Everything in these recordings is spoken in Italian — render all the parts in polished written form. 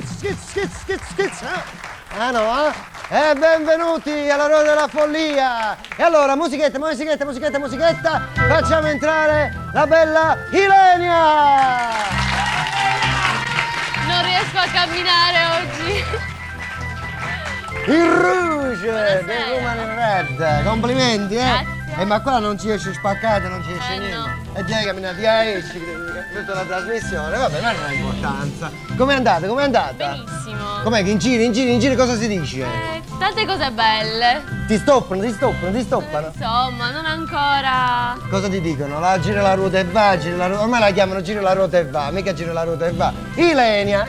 Schizz. Ah no, eh? E benvenuti alla Ruota della Follia! E allora, musichetta, facciamo entrare la bella Ilenia! Non riesco a camminare oggi. Il Rouge Buonasera. del Woman Red, complimenti, Grazie. Ma qua non ci esce spaccato, non ci esce niente. no. E già camminati a esci, tutta la trasmissione, vabbè, ma non ha importanza. Com'è andata? Benissimo. Com'è che in giro cosa si dice? Tante cose belle. Ti stoppano? Insomma, non ancora. Cosa ti dicono? Gira la ruota e va, ormai la chiamano gira la ruota e va, mica gira la ruota e va. Ilenia.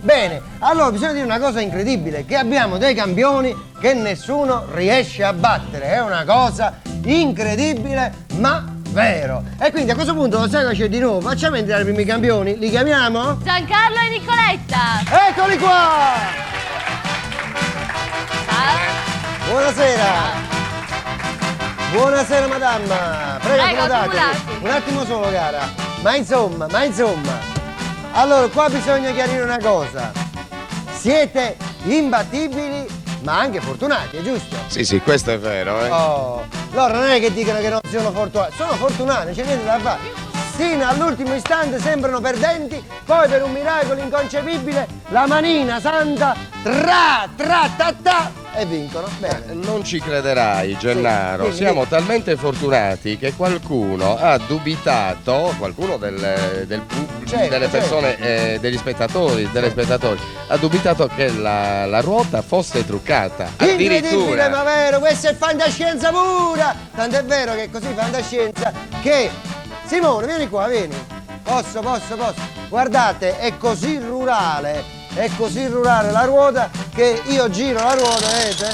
Bene, allora bisogna dire una cosa incredibile, che abbiamo dei campioni che nessuno riesce a battere. È una cosa incredibile, ma vero. E quindi a questo punto lo sai cosa c'è di nuovo? Facciamo entrare i primi campioni, li chiamiamo? Giancarlo e Nicoletta. Eccoli qua! Ciao. Buonasera! Buonasera madame! Prego, accomodatevi. accomodati. Un attimo solo, cara. Ma insomma. Allora, qua bisogna chiarire una cosa. Siete imbattibili, ma anche fortunati, è giusto? Sì, questo è vero, Oh, loro non è che dicono che non sono fortunati, sono fortunati, non c'è niente da fare. Sino all'ultimo istante sembrano perdenti, poi per un miracolo inconcepibile la manina santa ta e vincono. Bene. Non ci crederai, Gennaro, Sì, siamo talmente fortunati che qualcuno ha dubitato, qualcuno del pubblico, Certo, delle persone, degli spettatori, ha dubitato che la ruota fosse truccata. Incredibile, Addirittura. ma vero, questa è fantascienza pura! Tanto è vero che è così fantascienza che... Simone, vieni qua, vieni. Posso. Guardate, è così rurale la ruota che io giro la ruota, vedete?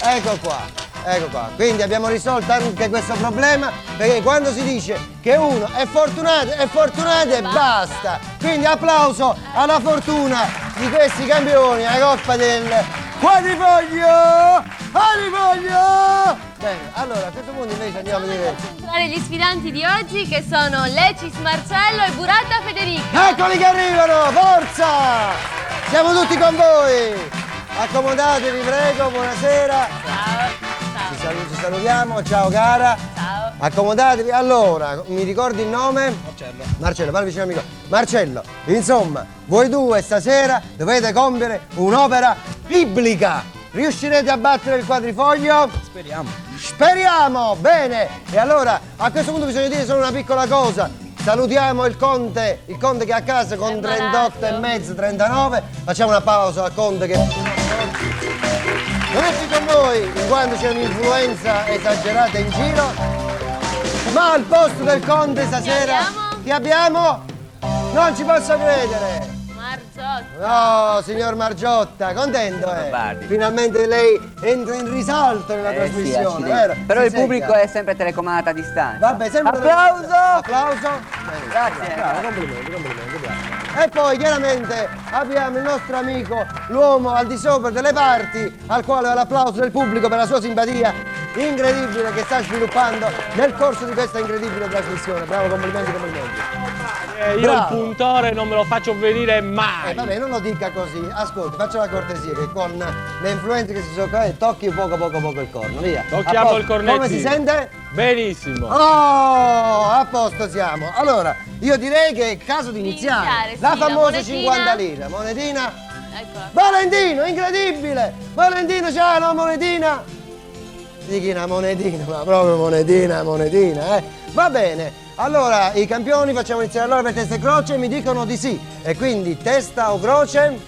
Ecco qua. Quindi abbiamo risolto anche questo problema, perché quando si dice che uno è fortunato e basta. Quindi applauso alla fortuna di questi campioni, la coppa del quadrifoglio! Bene, allora a questo punto invece andiamo a vedere. Concentrare gli sfidanti di oggi che sono Lecis Marcello e Buratta Federica. Eccoli che arrivano, forza! Siamo tutti con voi! Accomodatevi, prego, buonasera. Ciao. Ci salutiamo, ciao cara. Ciao. Accomodatevi. Allora, mi ricordi il nome? Marcello, parla vicino al microfono. Marcello, insomma, voi due stasera dovete compiere un'opera biblica. Riuscirete a battere il quadrifoglio? Speriamo, bene. E allora, a questo punto bisogna dire solo una piccola cosa. Salutiamo il conte che è a casa con 38,5, 39. Facciamo una pausa al conte che non è qui con noi, in quanto c'è un'influenza esagerata in giro. Ma al posto del conte stasera chi abbiamo? Non ci posso credere. Margiotta. No, signor Margiotta, contento Finalmente lei entra in risalto nella trasmissione, vero? Però il pubblico è sempre telecomandato a distanza. Vabbè, sempre applauso. Bene. Grazie. Bravo, complimenti, bravo. E poi chiaramente abbiamo il nostro amico, l'uomo al di sopra delle parti, al quale va l'applauso del pubblico per la sua simpatia incredibile che sta sviluppando nel corso di questa incredibile trasmissione. Bravo, complimenti. Io Bravo. il puntore non me lo faccio venire mai. Vabbè, non lo dica così. Ascolti, faccio la cortesia che con le influenze che si sono create tocchi poco il corno, via. Tocchiamo il cornettino. Come si sente? Benissimo. Oh, a posto siamo. Allora, io direi che è caso di iniziare. La sì, la famosa monetina. 50 lire. Monetina. Eccola. Valentino, incredibile! Valentino, c'ha una monetina! Dichi una monetina, ma proprio monetina, Va bene. Allora, i campioni facciamo iniziare allora per testa e croce, mi dicono di sì. E quindi testa o croce?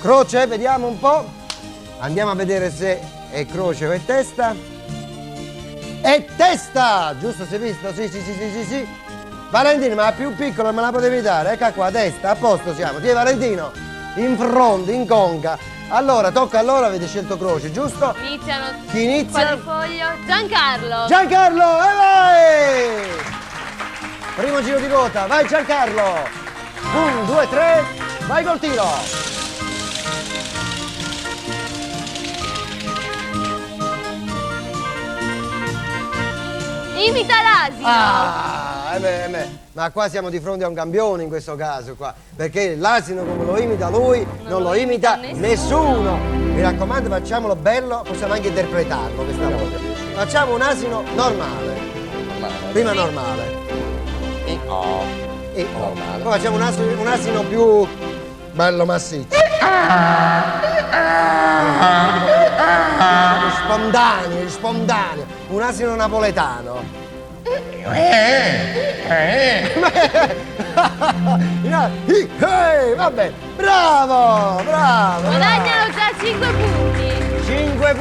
Croce, vediamo un po'. Andiamo a vedere se è croce o è testa. È testa! Giusto, si è visto? Sì. Valentino, ma più piccola me la potevi dare? Ecco qua, testa, a posto siamo. Tieni Valentino, in fronte, in conca. Allora, tocca allora, avete scelto croce, giusto? Iniziano. Chi inizia? Quadrifoglio. Giancarlo. Giancarlo, e vai! Primo giro di ruota, vai Giancarlo! 1, 2, 3, vai col tiro! Imita l'asino. Ah, ma qua siamo di fronte a un campione in questo caso qua, perché l'asino come lo imita lui non lo imita nessuno. Mi raccomando, facciamolo bello, possiamo anche interpretarlo questa volta. Facciamo un asino normale. Prima normale. Normale. Poi facciamo un asino più bello massiccio. Spontaneo. Un asino napoletano. Vabbè, bravo! Guadagnano già 5 punti. 5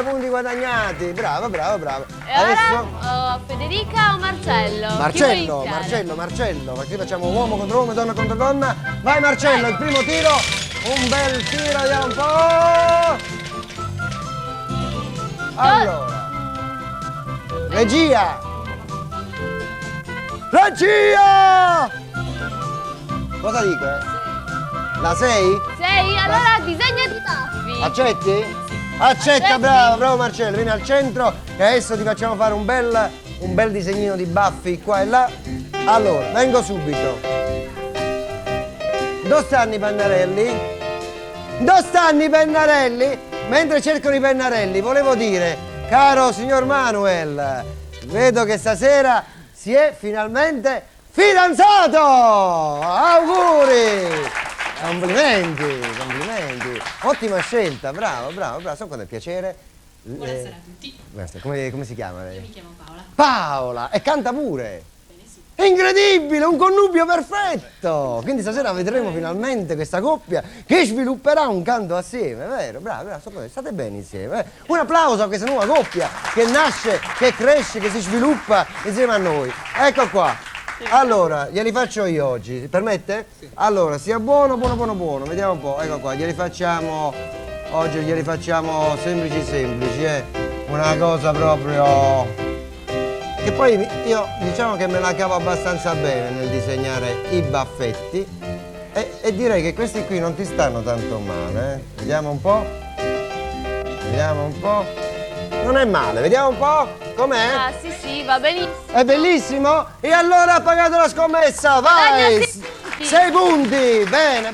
punti guadagnati. Bravo. E ora Federica o Marcello? Chi vuole iniziare? Marcello. Ma qui facciamo uomo contro uomo, donna contro donna. Vai Marcello, il primo tiro. Un bel tiro, vediamo un po'. Allora. Regia! Cosa dico? La 6? 6? Allora disegna i baffi. Accetti? Accetta, bravo Marcello, vieni al centro e adesso ti facciamo fare un bel disegnino di baffi qua e là. Allora, vengo subito. Dove stanno i pennarelli? Mentre cercano i pennarelli, volevo dire, caro signor Manuel, vedo che stasera si è finalmente fidanzato! Auguri! Complimenti! Ottima scelta, bravo. So quando è piacere. Buonasera a tutti. Come si chiama lei? Mi chiamo Paola. Paola! E canta pure! Bene, sì. È incredibile, un connubio perfetto! Quindi stasera vedremo finalmente questa coppia che svilupperà un canto assieme, vero? Bravo, state bene insieme. Un applauso a questa nuova coppia che nasce, che cresce, che si sviluppa insieme a noi. Ecco qua. Allora, glieli faccio io oggi, permette? Sì. Allora, sia buono, vediamo un po', ecco qua, glieli facciamo semplici, una cosa proprio... Che poi io diciamo che me la cavo abbastanza bene nel disegnare i baffetti e direi che questi qui non ti stanno tanto male, eh? Vediamo un po'. Non è male, vediamo un po', com'è? Ah, sì, va benissimo. È bellissimo? E allora ha pagato la scommessa, vai! 6 punti, bene.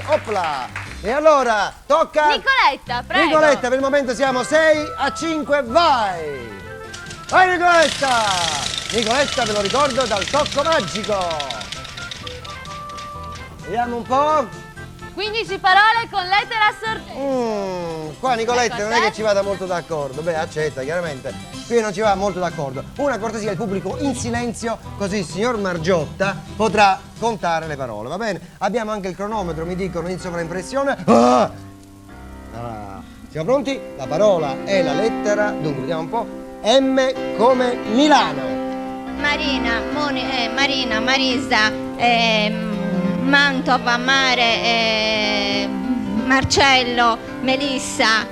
Opla! E allora, tocca... Nicoletta, prego. Nicoletta, per il momento siamo 6-5, vai! Vai Nicoletta! Nicoletta, ve lo ricordo, dal tocco magico! Vediamo un po'. 15 parole con lettera a sorteggio. Qua Nicoletta non è che ci vada molto d'accordo. Beh, accetta, chiaramente. Qui non ci va molto d'accordo. Una cortesia al pubblico in silenzio, così il signor Margiotta potrà contare le parole, va bene? Abbiamo anche il cronometro, mi dicono in sovraimpressione. Siamo pronti? La parola è la lettera, dunque vediamo un po'. M come Milano. Marina, Marisa, Mantova, Mare, Marcello, Melissa,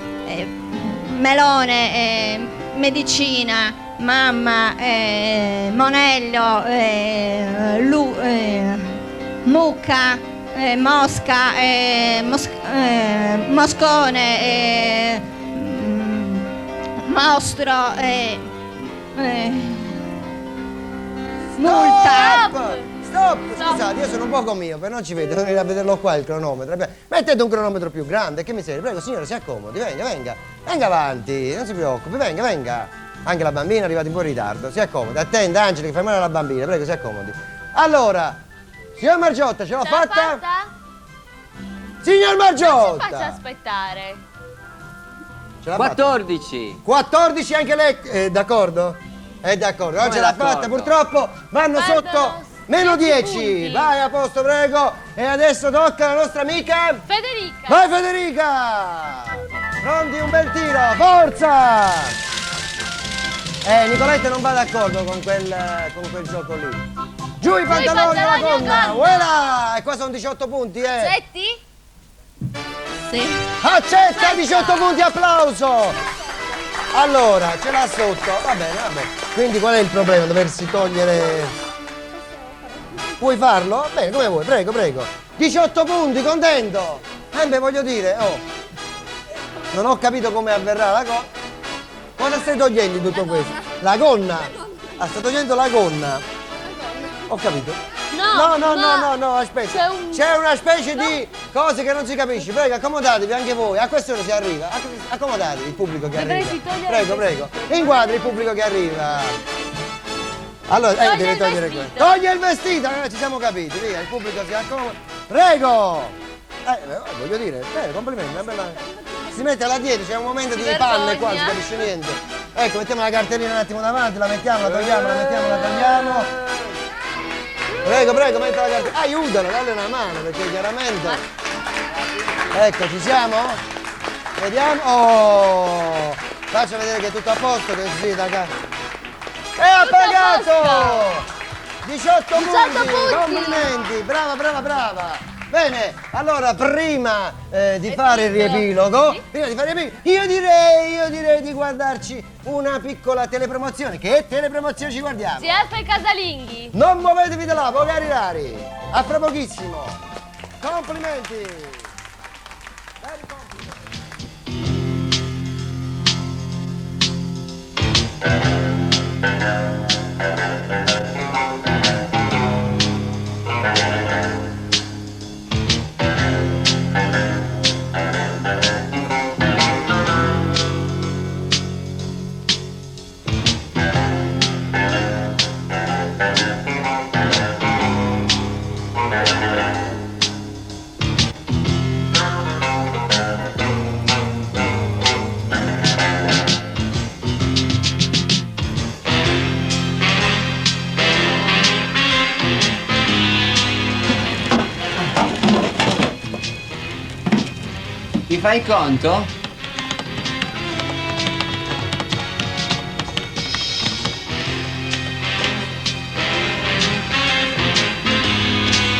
Melone, Medicina, Mamma, Monello, Mucca, Mosca, Moscone, Mostro, Multa. Stop! Scusate, io sono un poco mio, però non ci vedo, devo venire a vederlo qua il cronometro. Mettete un cronometro più grande, che mi serve? Prego, signore, si accomodi, venga avanti, non si preoccupi, venga. Anche la bambina è arrivata un po' in ritardo, si accomodi. Attenda, Angeli, che fai male alla bambina, prego, si accomodi. Allora, signor Margiotta, ce l'ho fatta? Signor Margiotta! Ci faccia aspettare. Ce l'ha 14. 14 anche lei, d'accordo? È d'accordo, non ce l'ha fatta, purtroppo vanno sotto meno 10. punti. Vai a posto, prego. E adesso tocca alla nostra amica Federica. Vai Federica! Pronti, un bel tiro, forza! Nicoletta non va d'accordo con quel gioco lì. Giù i pantaloni alla gonna! Voilà! E qua sono 18 punti, Setti? Sì. Accetta 18 punti, applauso! Allora, ce l'ha sotto, va bene. Quindi qual è il problema? Doversi togliere... Puoi farlo? Va bene, come vuoi, prego. 18 punti, contento! Beh, voglio dire, non ho capito come avverrà la cosa. Cosa stai togliendo in tutto questo? La gonna? Ah, sta togliendo la gonna. Ho capito. No, aspetta. C'è una specie di cose che non si capisce. Prego, accomodatevi anche voi. A quest'ora si arriva. Accomodatevi, il pubblico che arriva. Dovresti togliere il Prego. Inquadri il pubblico che arriva. Allora, Toglie devi il togliere vestito. questo. Toglie il vestito, ci siamo capiti. Via, il pubblico si accomoda. Prego. Voglio dire, complimenti, una bella. Si mette là dietro, c'è un momento di palle qua, non si capisce niente. Ecco, mettiamo la cartellina un attimo davanti, la mettiamo, la togliamo, la mettiamo, la togliamo. Prego, metta la cartellina. Aiutalo, dalle una mano, perché chiaramente. Ecco, ci siamo? Vediamo. Oh! Faccia vedere che è tutto a posto, che si da qua. E ha pagato! 18 punti! Complimenti! Brava! Bene, allora prima di fare il riepilogo, io direi di guardarci una piccola telepromozione. Che telepromozione ci guardiamo? CF Casalinghi. Non muovetevi da là, vocari rari! A fra pochissimo! Complimenti! Veri complimenti! Ti fai conto?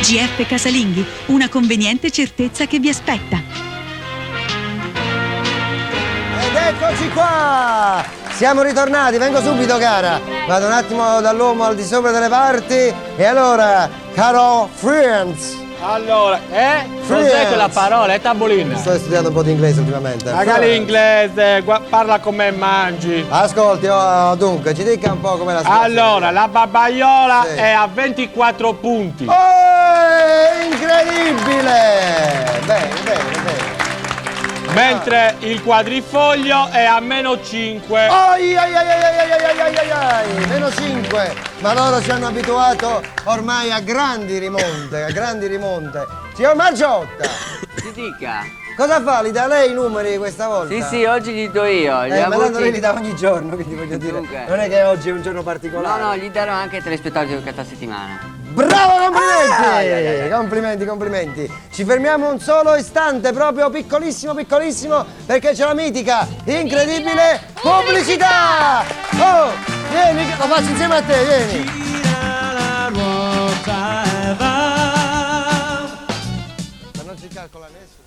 GF Casalinghi, una conveniente certezza che vi aspetta. Ed eccoci qua! Siamo ritornati, vengo subito cara. Vado un attimo dall'uomo al di sopra delle parti. E allora, caro friends. Allora, cos'è Friends. quella parola? È tavolina. Sto studiando un po' di inglese ultimamente. Magari inglese, parla come mangi. Ascolti, dunque, ci dica un po' com'è la situazione. Allora, la babbaiola Sì. è a 24 punti. Incredibile! Bene. Mentre il quadrifoglio è a meno 5. Ai, meno 5. Ma loro ci hanno abituato ormai a grandi rimonte, Signor Margiotta, Ti dica. cosa fa? Li dà lei i numeri questa volta? Sì, oggi li do io. Li ha Ma tanto lei avuti- li dà ogni giorno, quindi voglio dire. Dunque. Non è che oggi è un giorno particolare. No, gli darò anche ai telespettatori di questa settimana. Bravo, complimenti! Ci fermiamo un solo istante, proprio piccolissimo, perché c'è la mitica, incredibile pubblicità! Oh, vieni, lo faccio insieme a te, vieni! Ma non si calcola nessuno.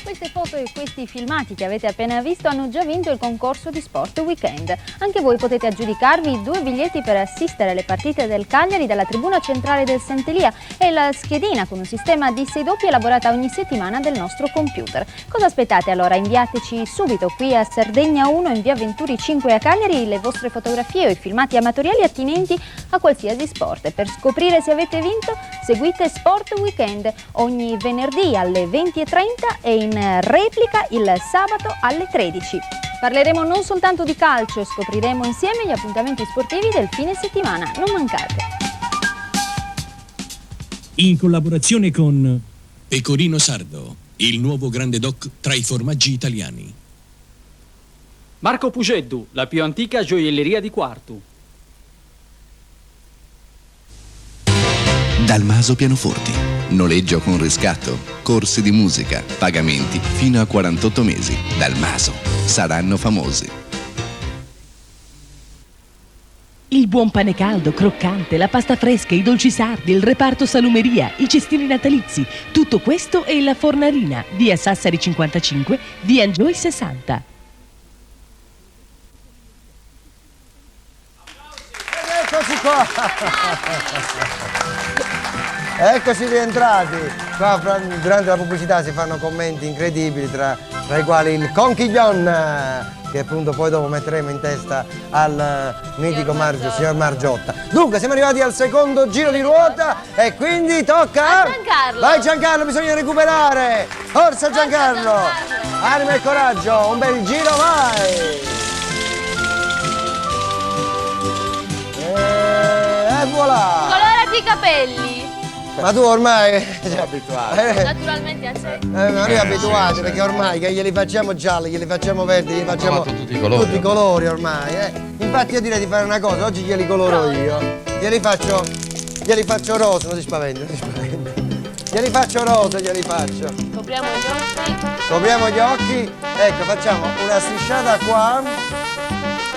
Queste foto e questi filmati che avete appena visto hanno già vinto il concorso di Sport Weekend. Anche voi potete aggiudicarvi 2 biglietti per assistere alle partite del Cagliari dalla tribuna centrale del Sant'Elia e la schedina con un sistema di 6 doppi elaborata ogni settimana del nostro computer. Cosa aspettate allora? Inviateci subito qui a Sardegna 1 in via Venturi 5 a Cagliari le vostre fotografie o i filmati amatoriali attinenti a qualsiasi sport. Per scoprire se avete vinto seguite Sport Weekend ogni venerdì alle 20:30 e in replica il sabato alle 13. Parleremo non soltanto di calcio e scopriremo insieme gli appuntamenti sportivi del fine settimana. Non mancate! In collaborazione con Pecorino Sardo, il nuovo grande doc tra i formaggi italiani. Marco Puceddu, la più antica gioielleria di Quartu. Dalmaso Pianoforti. Noleggio con riscatto, corsi di musica, pagamenti fino a 48 mesi. Dalmaso. Saranno famosi. Il buon pane caldo, croccante, la pasta fresca, i dolci sardi, il reparto salumeria, i cestini natalizi. Tutto questo è la Fornarina, via Sassari 55, via Angioy 60. Eccoci qua! Eccoci rientrati. Qua durante la pubblicità si fanno commenti incredibili, tra i quali il conchiglion, che appunto poi dopo metteremo in testa al mitico signor Margiotta. Dunque siamo arrivati al secondo giro di ruota e quindi tocca a Giancarlo. Vai Giancarlo, bisogna recuperare. Forza Giancarlo. Anima e coraggio, un bel giro, vai. E voilà. Colorati i capelli. Ma tu ormai Sono abituato. Naturalmente accetti. ma noi abituati sì, perché ormai che glieli facciamo gialli, glieli facciamo verdi, glieli facciamo fatto tutti i colori ormai. Infatti io direi di fare una cosa, oggi glieli coloro io. Glieli faccio rosa, non ti spaventi, non ti spaventi. Glieli faccio rosa, glieli faccio. Copriamo gli occhi. Copriamo gli occhi, ecco, facciamo una strisciata qua,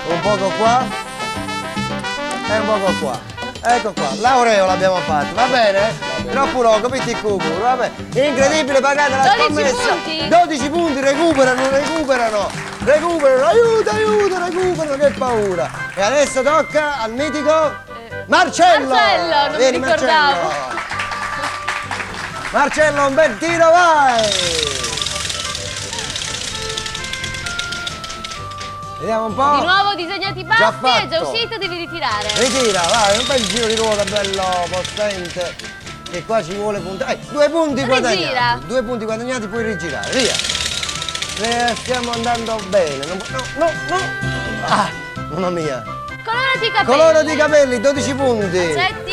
un poco qua e un poco qua. Ecco qua, l'aureola abbiamo fatto, va bene? Troppo poco, metti il cubo, va bene? Incredibile, pagate la 12 scommessa. punti. 12 punti, recuperano, aiuto, recuperano, che paura. E adesso tocca al mitico Marcello. Marcello, non Vieni, mi ricordavo. Marcello, un bel tiro, vai! Vediamo un po'. Di nuovo disegnati i baffi, è fatto. già uscito, devi ritirare. Ritira, vai, un bel giro di ruota bello potente. Che qua ci vuole puntare. 2 punti guadagnati. Rigira. 2 punti guadagnati, puoi rigirare, via. Stiamo andando bene. No. Ah, mamma mia. Colorati i capelli. Colorati i capelli, 12 punti. Accetti?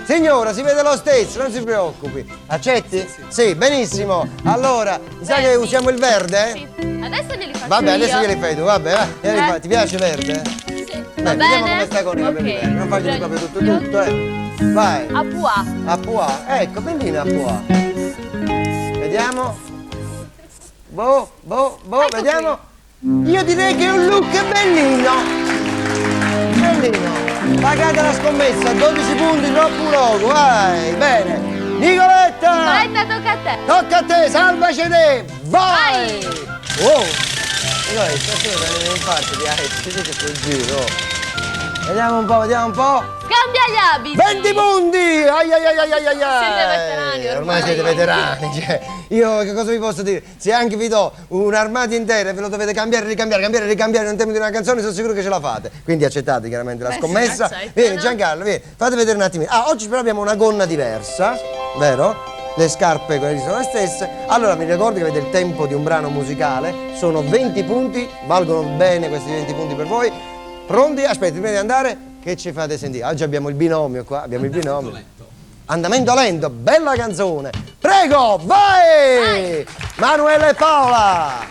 Signora, si vede lo stesso, non si preoccupi. Accetti? Sì, benissimo. Allora, mi sa che usiamo il verde? Sì. Adesso glieli faccio Vabbè, io. adesso glieli fai tu, vabbè, va. Glieli fai. Ti piace verde? Sì. Beh, vediamo come sta con i capelli verdi. Non faglieli proprio tutto, Vai. A pois. A pois, ecco, bellina a pois. Vediamo. Ecco vediamo. Io direi che è un look bellino. Bellino. Pagate la scommessa, 12 punti, troppo poco, vai, bene. Nicoletta! Nicoletta, tocca a te. Tocca a te, salvaci te, vai! Vai. Wow! Nicoletta, stasera ne devi farti di aetti, che sto giro. Vediamo un po'. Cambia gli abiti. 20 punti! Ai. Siete veterani Ormai siete veterani, cioè, io che cosa vi posso dire? Se anche vi do un armadio intero e ve lo dovete cambiare, ricambiare in termini di una canzone, sono sicuro che ce la fate. Quindi accettate chiaramente la scommessa. accetto, Vieni no? Giancarlo, vieni, fate vedere un attimino. Oggi però abbiamo una gonna diversa, vero? Le scarpe quelle sono le stesse. Allora mi ricordo che avete il tempo di un brano musicale, sono 20 punti, valgono bene questi 20 punti per voi. Pronti? Aspetta, prima di andare, che ci fate sentire? Oggi abbiamo il binomio qua, Andamento lento, bella canzone. Prego, vai! Manuela e Paola.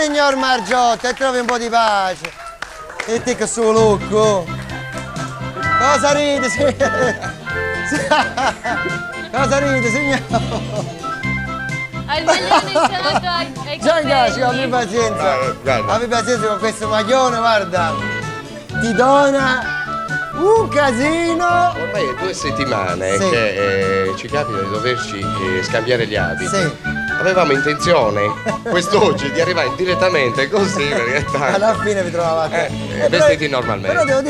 signor Margiotta, e trovi un po' di pace. E te che suo lucco. Cosa ride, cosa ride, signor? Al meglio iniziato ai Giangasci, abbi capelli. pazienza. Guarda. Abbi pazienza con questo maglione, guarda. Ti dona un casino. Ormai è 2 settimane Sì. che ci capita di doverci scambiare gli abiti. Sì. Avevamo intenzione quest'oggi di arrivare direttamente così perché Alla fine vi trovavate. vestiti normalmente. Però devo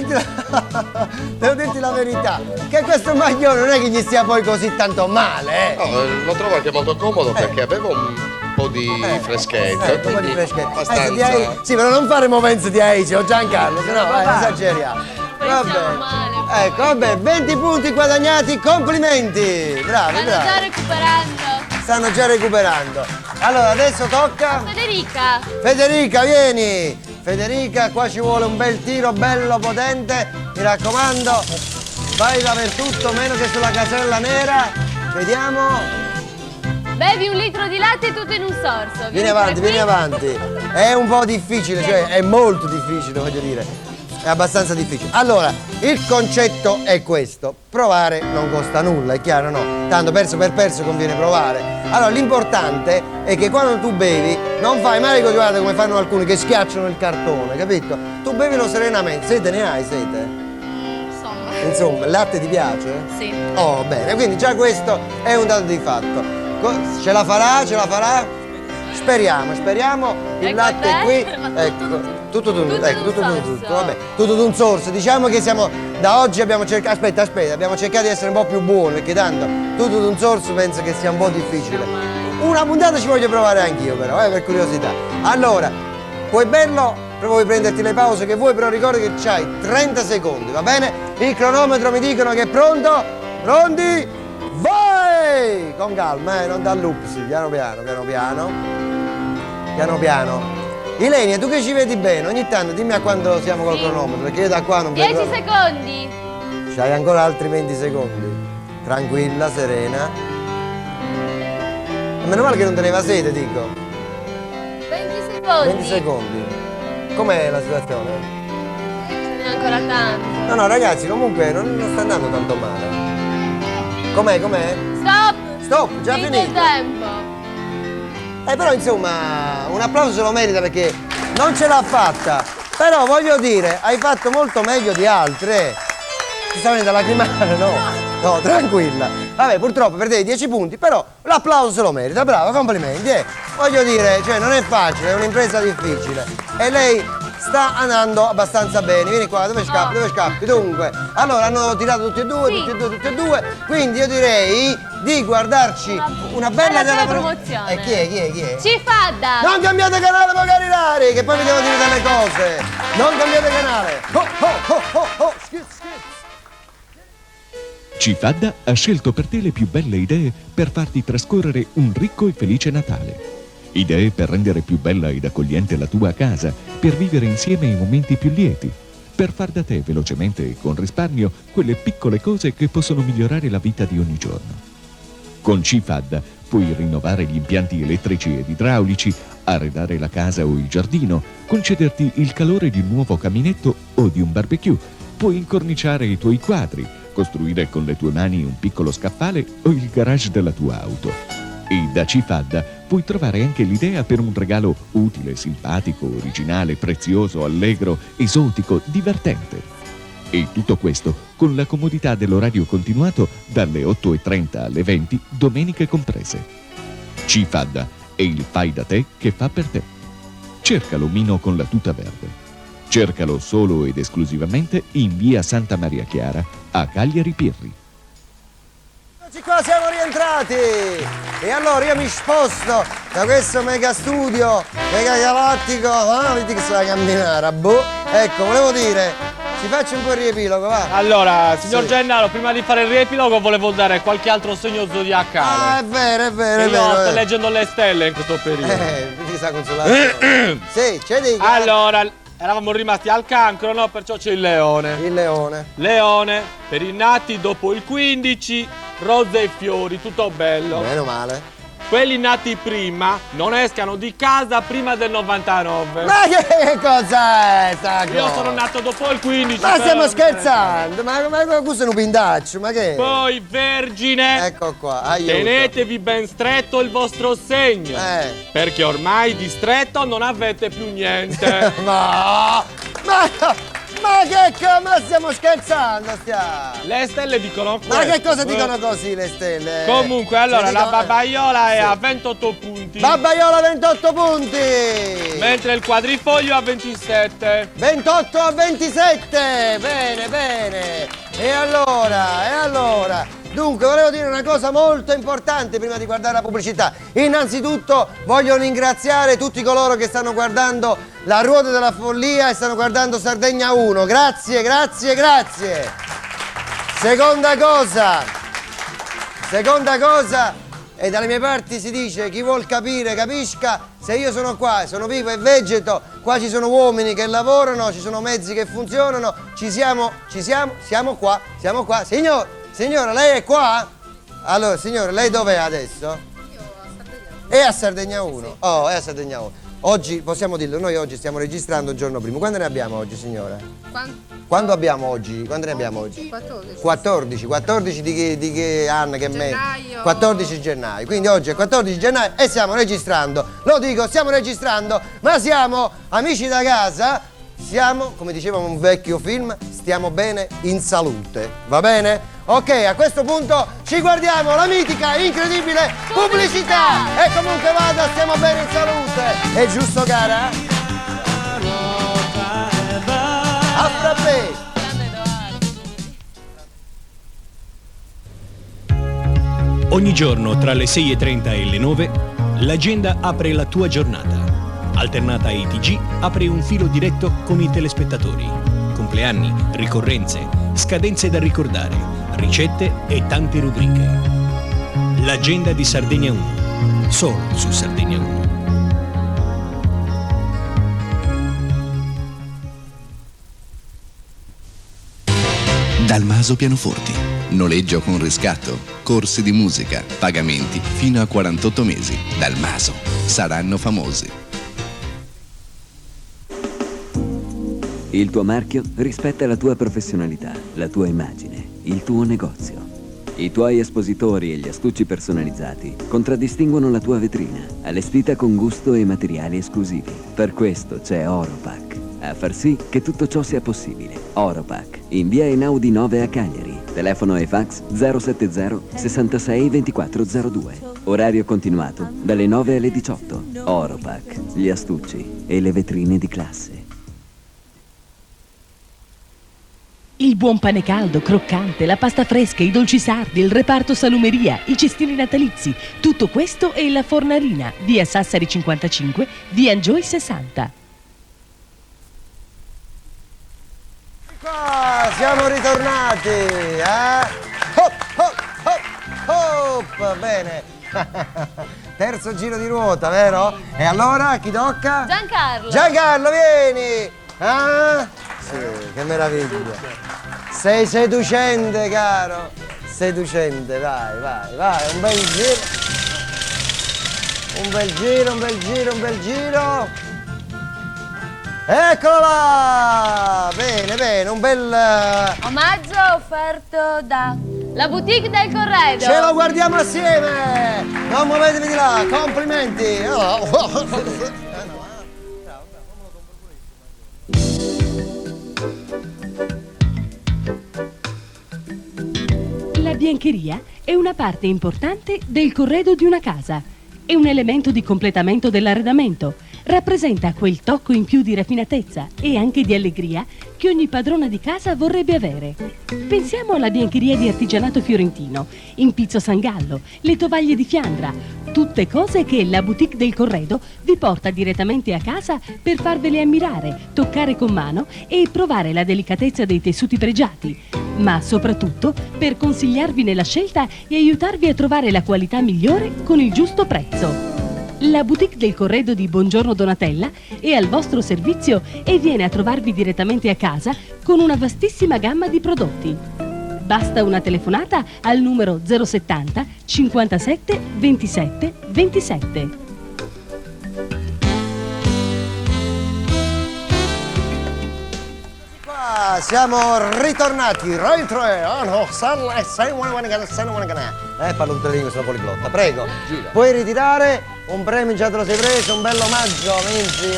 dirti la verità, che questo maglione non è che gli stia poi così tanto male, No, lo trovo anche molto comodo perché avevo un po' di freschetto. Un po' di quindi freschetto. abbastanza. Sì, però non fare movenze di Aici o Giancarlo, sennò esageriamo. Pensiamo male. Ecco, vabbè, 20 punti guadagnati, complimenti! Bravi, Stanno già bravi. recuperando. Stanno già recuperando. Allora, adesso tocca. Federica. Federica, vieni! Federica, qua ci vuole un bel tiro, bello potente. Mi raccomando, vai da per tutto, meno che sulla casella nera. Vediamo. Bevi 1 litro di latte tutto in un sorso. Vieni avanti, vieni avanti. È un po' difficile, cioè è molto difficile, voglio dire. È abbastanza difficile. Allora, il concetto è questo. Provare non costa nulla, è chiaro, no? Tanto perso per perso conviene provare. Allora, l'importante è che quando tu bevi non fai mai guardate come fanno alcuni che schiacciano il cartone, capito? Tu bevilo serenamente. Sete ne hai, sete? Insomma, il latte ti piace? Sì. Oh, bene, quindi già questo è un dato di fatto. Ce la farà? Ce la farà? Speriamo. Il Ecco latte è te. qui. Ma Ecco. Tutto d'un tutto, sorso. vabbè, tutto d'un sorso. Diciamo che siamo, da oggi abbiamo cercato, aspetta, abbiamo cercato di essere un po' più buoni, perché tanto tutto d'un sorso penso che sia un po' difficile. Una puntata ci voglio provare anch'io però, per curiosità. Allora, puoi berlo, puoi prenderti le pause che vuoi, però ricorda che c'hai 30 secondi, va bene? Il cronometro mi dicono che è pronto, pronti, vai! Con calma, non da lupsi, piano piano. Ilenia, tu che ci vedi bene, ogni tanto dimmi a quando siamo col cronometro, perché io da qua non vedo. 10 secondi. C'hai ancora altri 20 secondi. Tranquilla, serena. E meno male che non teneva sete, dico. 20 secondi. 20 secondi. Com'è la situazione? Ce n'è ancora tanto. No, ragazzi, comunque non sta andando tanto male. Com'è? Stop, già Finito finito. il tempo. Però insomma, un applauso se lo merita perché non ce l'ha fatta. Però voglio dire, hai fatto molto meglio di altre. Ti sta venendo a lacrimare, no? No, tranquilla. Vabbè, purtroppo perdevi 10 punti, però l'applauso se lo merita. Brava, complimenti. Voglio dire, cioè non è facile, è un'impresa difficile. E lei sta andando abbastanza bene. Vieni qua, dove scappi? Dunque, allora hanno tirato tutti e due. Quindi io direi di guardarci una bella promozione. E chi è? Cifadda. Non cambiate canale, magari rari, che poi vi devo dire delle cose. Non cambiate canale. Skits. Cifadda ha scelto per te le più belle idee per farti trascorrere un ricco e felice Natale. Idee per rendere più bella ed accogliente la tua casa, per vivere insieme i momenti più lieti, per far da te velocemente e con risparmio quelle piccole cose che possono migliorare la vita di ogni giorno. Con Cifadda puoi rinnovare gli impianti elettrici ed idraulici, arredare la casa o il giardino, concederti il calore di un nuovo caminetto o di un barbecue, puoi incorniciare i tuoi quadri, costruire con le tue mani un piccolo scaffale o il garage della tua auto. E da Cifadda puoi trovare anche l'idea per un regalo utile, simpatico, originale, prezioso, allegro, esotico, divertente. E tutto questo con la comodità dell'orario continuato dalle 8:30 alle 20, domeniche comprese. Cifadda è il fai da te che fa per te. Cercalo Mino con la tuta verde. Cercalo solo ed esclusivamente in via Santa Maria Chiara a Cagliari Pirri. Eccoci qua, siamo rientrati. E allora io mi sposto da questo mega studio, mega galattico. Vedi che sta a camminare, boh. Ecco, volevo dire, ci faccio un po' il riepilogo, va. Allora, signor Sì. Gennaro, prima di fare il riepilogo volevo dare qualche altro segno zodiacale. È vero. Io sto leggendo le stelle in questo periodo. Ti sa consolare. Sì, c'è dei Allora, eravamo rimasti al cancro, no? Perciò c'è il leone. Il leone. Leone, per i nati dopo il 15, rose e fiori, tutto bello. Meno male. quelli nati prima non escano di casa prima del 99. Ma che cosa è sta cosa? Io sono nato dopo il 15. Ma stiamo scherzando? Ma questo è un pindaccio, ma che? Poi vergine, Ecco qua, aiuto. tenetevi ben stretto il vostro segno, perché ormai di stretto non avete più niente. Ma stiamo scherzando, Le stelle dicono questo. Ma che cosa dicono così le stelle? Comunque, allora, Cioè, la dicono- babbaiola è Sì. a 28 punti. Babbaiola 28 punti! Mentre il quadrifoglio a 27. 28 a 27! Bene, bene! E allora? Dunque, volevo dire una cosa molto importante prima di guardare la pubblicità. Innanzitutto voglio ringraziare tutti coloro che stanno guardando La Ruota della Follia e stanno guardando Sardegna 1. Grazie. Seconda cosa, e dalle mie parti si dice chi vuol capire capisca, se io sono qua, sono vivo e vegeto, qua ci sono uomini che lavorano, ci sono mezzi che funzionano, siamo qua. Signora, lei è qua? Allora, signora, lei dov'è adesso? Io a Sardegna 1. È a Sardegna 1? Oh, è a Sardegna 1. Oggi, possiamo dirlo, noi oggi stiamo registrando il giorno primo. Quando ne abbiamo oggi, signora? Quando abbiamo oggi? Quando ne abbiamo oggi? 14. 14 di che anno, che mese? 14 gennaio. Quindi oggi è 14 gennaio e stiamo registrando. Lo dico, stiamo registrando, ma siamo amici da casa. Siamo, come diceva un vecchio film, stiamo bene in salute, va bene? Ok, a questo punto ci guardiamo la mitica, incredibile pubblicità! E comunque vada, stiamo bene in salute! È giusto, cara? A frappè! Ogni giorno tra le 6:30 e le 9, l'agenda apre la tua giornata. Alternata ai TG apre un filo diretto con i telespettatori. Compleanni, ricorrenze, scadenze da ricordare, ricette e tante rubriche. L'agenda di Sardegna 1, solo su Sardegna 1. Dalmaso Pianoforti. Noleggio con riscatto, corsi di musica, pagamenti fino a 48 mesi. Dalmaso. Saranno famosi. Il tuo marchio rispetta la tua professionalità, la tua immagine, il tuo negozio. I tuoi espositori e gli astucci personalizzati contraddistinguono la tua vetrina, allestita con gusto e materiali esclusivi. Per questo c'è Oropack, a far sì che tutto ciò sia possibile. Oropack, in via Einaudi 9 a Cagliari. Telefono e fax 070 66 2402. Orario continuato dalle 9 alle 18. Oropack, gli astucci e le vetrine di classe. Il buon pane caldo, croccante, la pasta fresca, i dolci sardi, il reparto salumeria, i cestini natalizi. Tutto questo è la Fornarina, via Sassari 55, via Enjoy 60. Qua, siamo ritornati, Hop, hop, hop, hop, bene. Terzo giro di ruota, vero? E allora, a chi tocca? Giancarlo. Giancarlo, vieni! Sì, che meraviglia. Sei seducente, caro. Seducente, vai. Un bel giro. Eccolo là! Bene, un bel... Omaggio offerto da la boutique del Corredo. Ce lo guardiamo assieme! Non muovetevi di là, complimenti! La biancheria è una parte importante del corredo di una casa. È un elemento di completamento dell'arredamento. Rappresenta quel tocco in più di raffinatezza e anche di allegria che ogni padrona di casa vorrebbe avere. Pensiamo alla biancheria di artigianato fiorentino, in pizzo San Gallo, le tovaglie di Fiandra, tutte cose che la boutique del Corredo vi porta direttamente a casa per farvele ammirare, toccare con mano e provare la delicatezza dei tessuti pregiati, ma soprattutto per consigliarvi nella scelta e aiutarvi a trovare la qualità migliore con il giusto prezzo. La boutique del Corredo di Buongiorno Donatella è al vostro servizio e viene a trovarvi direttamente a casa con una vastissima gamma di prodotti. Basta una telefonata al numero 070 57 27 27. Siamo ritornati, Rai 3, parlo tutte le lingue, sono poliglotta, prego. Puoi ritirare un premio, già te lo sei preso, un bello omaggio, Minzi,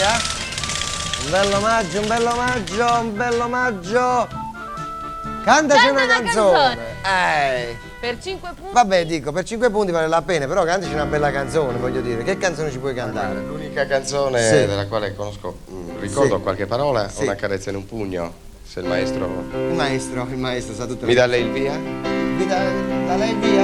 Un bello omaggio, un bello omaggio, un bello omaggio. Cantaci una canzone. Per 5 punti. Vabbè, dico, per 5 punti vale la pena, però cantaci una bella canzone, voglio dire. Che canzone ci puoi cantare? L'unica canzone della quale ricordo qualche parola, Una carezza in un pugno. Se il maestro sa tutto. Mi dà lei il via? Mi dà lei il via?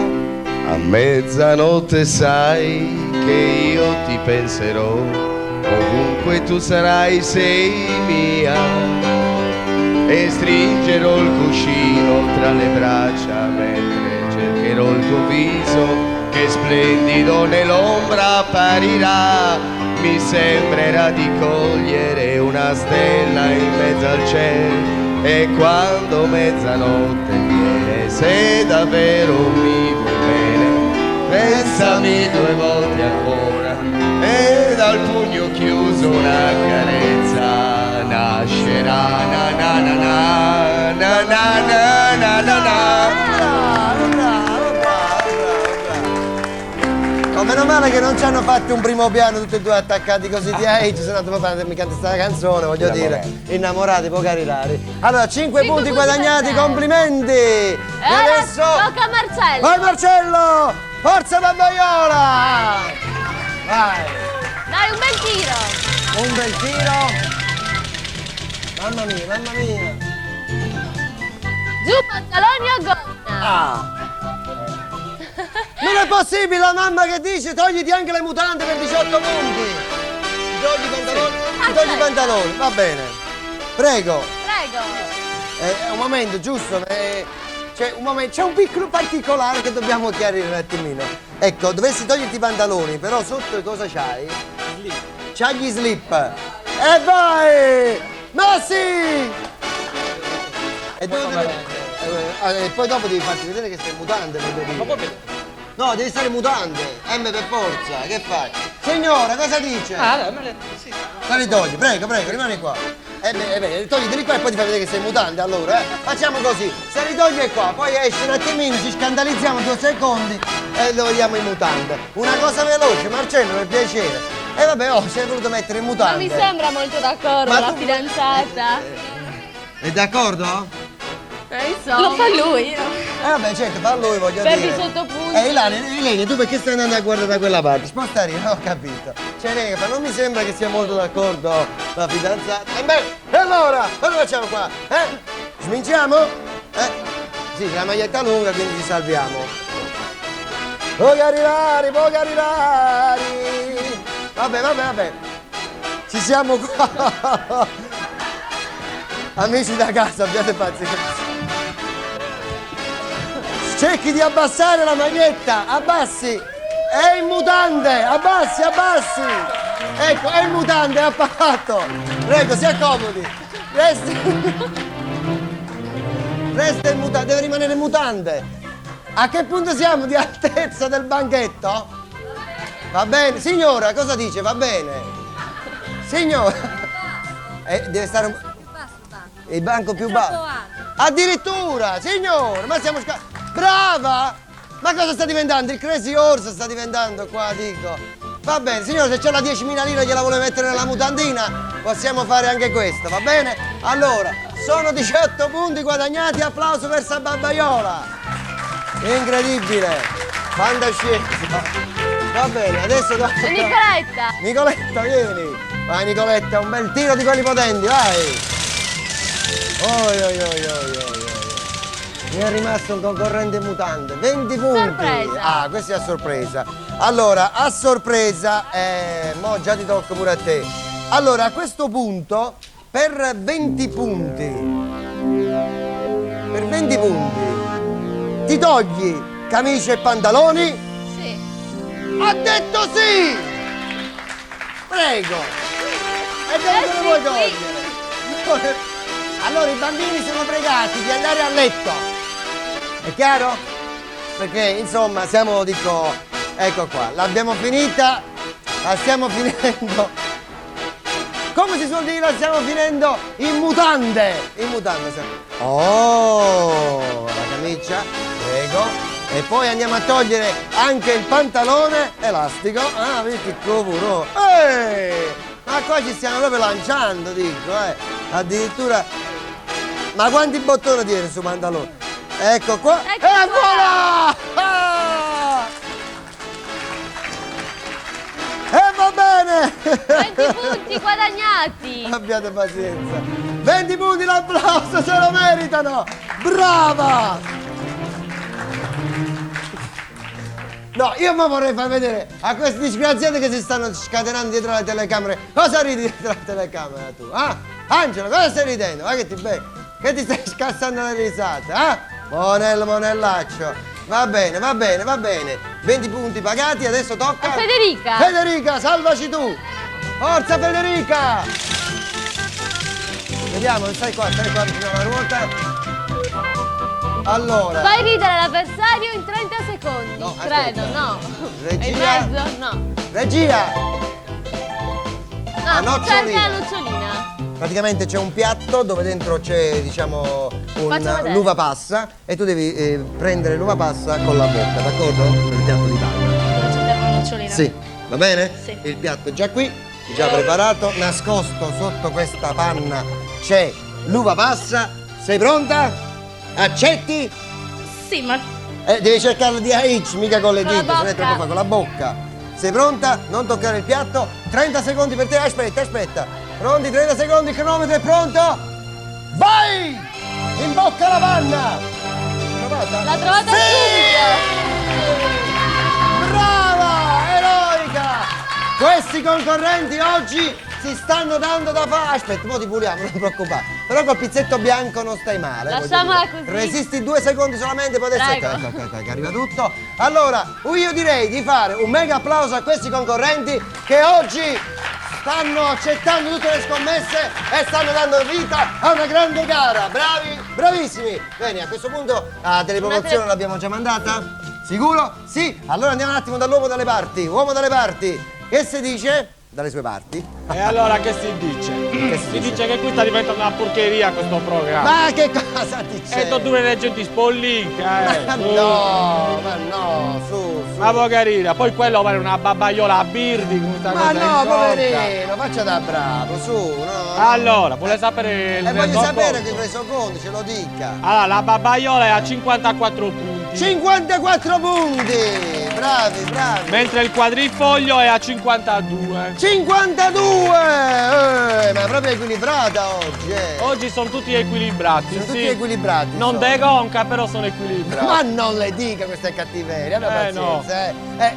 A mezzanotte sai che io ti penserò, ovunque tu sarai sei mia, e stringerò il cuscino tra le braccia mentre cercherò il tuo viso che splendido nell'ombra apparirà. Mi sembrerà di cogliere una stella in mezzo al cielo, e quando mezzanotte viene, se davvero mi vuoi bene, pensami 2 volte ancora, e dal pugno chiuso una carezza nascerà. Na na na na na na na na na na. Meno male che non ci hanno fatto un primo piano tutti e due attaccati così di ci sono andato a mi canta sta canzone, voglio dire, innamorati, pochi rari. Allora, 5 punti guadagnati, complimenti! E adesso tocca a Marcello! Vai Marcello! Forza Babbaiola! Vai! Dai, un bel tiro! Un bel tiro! Mamma mia, mamma mia! Giù pantaloni o gonna? Non è possibile, la mamma che dice togliti anche le mutande per 18 punti. Togli i pantaloni, togli i pantaloni, va bene. Prego. Un momento, giusto? C'è un piccolo particolare che dobbiamo chiarire un attimino. Ecco, dovessi toglierti i pantaloni, però sotto cosa c'hai? C'hai gli slip. E vai! Ma sì! E poi dopo devi farti vedere che sei in mutande, voglio dire. No, devi stare in mutande, per forza, che fai? Signora, cosa dice? Sì. La ritogli, prego, rimani qua. Togliteli qua e poi ti fai vedere che sei in mutande, allora, Facciamo così, se ritogli qua, poi esci un attimino, ci scandalizziamo 2 secondi e lo vediamo in mutande. Una cosa veloce, Marcello, per piacere. E vabbè, sei voluto mettere in mutande. Non mi sembra molto d'accordo la fidanzata. È d'accordo? Lo fa lui. Vabbè, certo, fa lui, voglio dire. Per 18 punti. Ilenia, tu perché stai andando a guardare da quella parte? Spostare, ho capito. Non mi sembra che sia molto d'accordo la fidanzata. E allora, cosa facciamo qua? Sminciamo? Sì, la maglietta lunga, quindi ci salviamo. Pogari. Vabbè. Ci siamo qua. Amici da casa, abbiate pazienza. Cerchi di abbassare la maglietta, abbassi, è in mutande, abbassi. Ecco, è in mutande, ha fatto. Prego, si accomodi. Resta in mutande, deve rimanere in mutande. A che punto siamo di altezza del banchetto? Va bene, signora, cosa dice? Va bene. Signora, deve stare il banco più basso. Addirittura, signora, ma siamo brava! Ma cosa sta diventando? Il Crazy Horse sta diventando qua, dico. Va bene, signore, se c'è la 10.000 lire gliela vuole mettere nella mutandina, possiamo fare anche questo, va bene? Allora, sono 18 punti guadagnati, applauso per Babbaiola. Incredibile, fantascienza. Va bene, adesso Nicoletta, vieni. Vai Nicoletta, un bel tiro di quelli potenti, vai. Mi è rimasto un concorrente in mutande, 20 punti. Sorpresa. Questa è a sorpresa. Allora, a sorpresa, mo già ti tocco pure a te. Allora, a questo punto, per 20 punti, ti togli camicia e pantaloni? Sì. Ha detto sì! Prego. E dove te lo vuoi togliere? Allora i bambini sono pregati di andare a letto. È chiaro? Perché insomma siamo, dico, ecco qua, l'abbiamo finita, la stiamo finendo. Come si suol dire, la stiamo finendo in mutande. In mutande siamo. Oh, la camicia, prego. E poi andiamo a togliere anche il pantalone elastico. Ah, vedi cavolo. Ma qua ci stiamo proprio lanciando, dico, addirittura. Ma quanti bottoni tiene su pantalone? Ecco qua. Ecco e voilà! Ah! E va bene! 20 punti guadagnati! Abbiate pazienza. 20 punti, l'applauso, se lo meritano! Brava! No, io mi vorrei far vedere a questi disgraziati che si stanno scatenando dietro la telecamera. Cosa ridi dietro la telecamera tu? Ah? Angelo, cosa stai ridendo? Ma che ti becco? Che ti stai scassando le risate? Ah? Monellaccio. Va bene, va bene, va bene. 20 punti pagati, adesso tocca... A Federica! Federica, salvaci tu! Forza Federica! Vediamo, stai qua vicino alla ruota. Allora... Fai ridere l'avversario in 30 secondi. No, credo, aspetta. no. Regia. E in mezzo? No. Regia! La No, nocciolina. cerca la nocciolina. Praticamente c'è un piatto dove dentro c'è, diciamo, Faccio vedere. l'uva passa e tu devi prendere l'uva passa con la bocca, d'accordo? Per il piatto di panna. Ci serve una nocciolina. Sì, va bene? Sì. Il piatto è già qui, già preparato, nascosto sotto questa panna c'è l'uva passa. Sei pronta? Accetti? Sì, ma Devi cercarlo di AH, mica con le Con la dita, se no è bocca. troppo facile, con la bocca. Sei pronta? Non toccare il piatto. 30 secondi per te, aspetta. Pronti, 30 secondi, il cronometro è pronto. Vai! In bocca la panna! Trovata? L'ha trovata subito! Brava! Eroica! Questi concorrenti oggi si stanno dando da fare. Aspetta, mo ti puliamo, non ti preoccupare. Però col pizzetto bianco non stai male. Lasciamola voglio dire. così. Resisti 2 secondi solamente, poi adesso Prego. ecco, che arriva tutto. Allora, io direi di fare un mega applauso a questi concorrenti che oggi stanno accettando tutte le scommesse e stanno dando vita a una grande gara. Bravi, bravissimi. Bene, a questo punto la telepromozione l'abbiamo già mandata? Sicuro? Sì. Allora andiamo un attimo dall'uomo dalle parti. Uomo dalle parti, che si dice? Dalle sue parti. E allora che si dice? Si dice che qui sta diventando una porcheria questo programma. Ma che cosa dice? E tu due leggenti spollicca, Ma no, su. Ma poverina, poi quello vale una babbaiola a birdi con questa Ma cosa no, in bocca. poverino, faccia da bravo, su, no. Allora, vuole sapere il E voglio resoconto? sapere che il resoconto, ce lo dica. Allora, la babbaiola è a 54 punti. 54 punti! Bravi. Mentre il quadrifoglio è a 52. 52! Ma è proprio equilibrata oggi, Oggi sono tutti equilibrati. Sono sì. tutti equilibrati. Non insomma. de conca, però sono equilibrati. Ma non le dica queste cattiverie, abbia pazienza, no.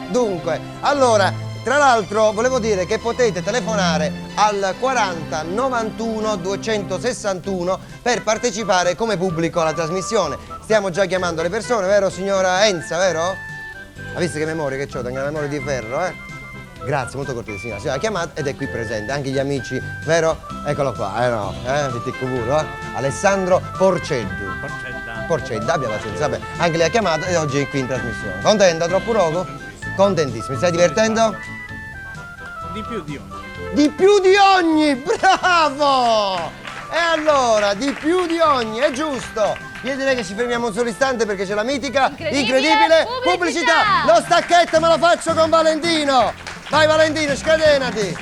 Dunque, allora, tra l'altro volevo dire che potete telefonare al 40 91 261 per partecipare come pubblico alla trasmissione. Stiamo già chiamando le persone, vero signora Enza, vero? Ha visto che memoria che c'ho, tengo una memoria di ferro, Grazie, molto cortese, signora. Si ha chiamato ed è qui presente, anche gli amici, vero? Eccolo qua, Alessandro Porcedda, abbia pazienza, vabbè. Anche lei ha chiamato e oggi è qui in trasmissione. Contenta, troppo poco? Contentissimo, mi stai divertendo? Di più di ogni. Di più di ogni, bravo! E allora, di più di ogni, è giusto. Io direi che ci fermiamo un solo istante perché c'è la mitica, incredibile pubblicità. Lo stacchetto me lo faccio con Valentino. Vai Valentino, scatenati.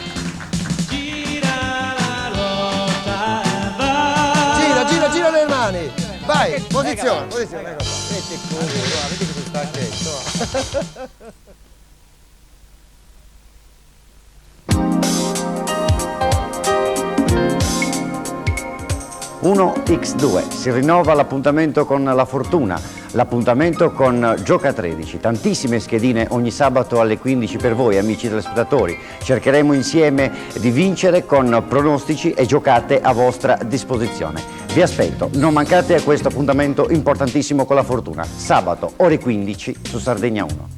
Gira le mani. Vai, posizione. Ecco qua. Metti culo, vedi questo stacchetto. 1x2, si rinnova l'appuntamento con la fortuna, l'appuntamento con Gioca 13, tantissime schedine ogni sabato alle 15 per voi amici telespettatori, cercheremo insieme di vincere con pronostici e giocate a vostra disposizione. Vi aspetto, non mancate a questo appuntamento importantissimo con la fortuna, sabato ore 15 su Sardegna 1.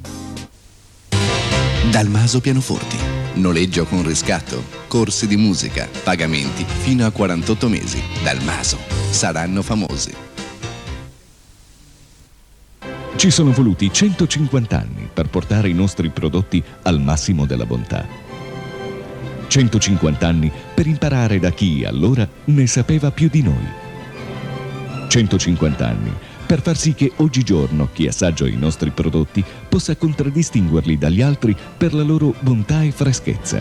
Dalmaso Pianoforti. Noleggio con riscatto, corsi di musica, pagamenti fino a 48 mesi. Dalmaso. Saranno famosi. Ci sono voluti 150 anni per portare i nostri prodotti al massimo della bontà. 150 anni per imparare da chi allora ne sapeva più di noi. 150 anni per far sì che oggigiorno chi assaggia i nostri prodotti possa contraddistinguerli dagli altri per la loro bontà e freschezza.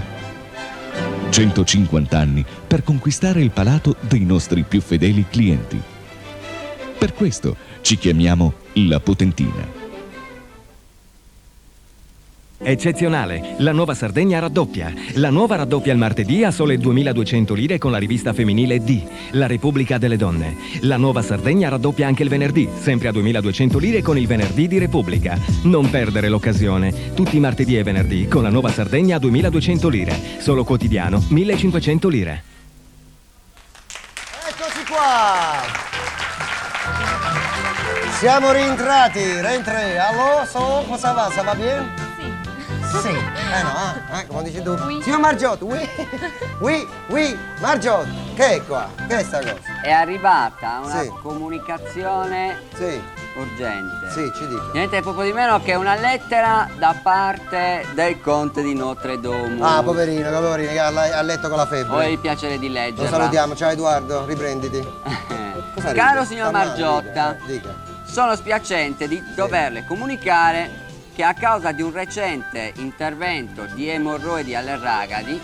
150 anni per conquistare il palato dei nostri più fedeli clienti. Per questo ci chiamiamo La Potentina. Eccezionale, la nuova Sardegna raddoppia. La nuova raddoppia il martedì a sole 2.200 lire con la rivista femminile D, La Repubblica delle Donne. La nuova Sardegna raddoppia anche il venerdì, sempre a 2.200 lire con il venerdì di Repubblica. Non perdere l'occasione. Tutti i martedì e venerdì con la nuova Sardegna a 2.200 lire. Solo quotidiano 1.500 lire. Eccoci qua! Siamo rientrati, Allora, cosa va? Ça va bien? Sì. No, come dici tu? Oui. Signor Margiotto, oui, Margiotto, che è qua? Che è sta cosa? È arrivata una Sì. comunicazione Sì. urgente. Sì, ci dica. Niente poco di meno che una lettera da parte del conte di Notre Dame. Ah, poverino, che ha letto con la Ho febbre. il piacere di Lo leggerla. salutiamo, ciao Edoardo, riprenditi. Cosa Caro ridi? signor Sta male, Margiotta, dica. sono spiacente di doverle comunicare che a causa di un recente intervento di emorroidi alle ragadi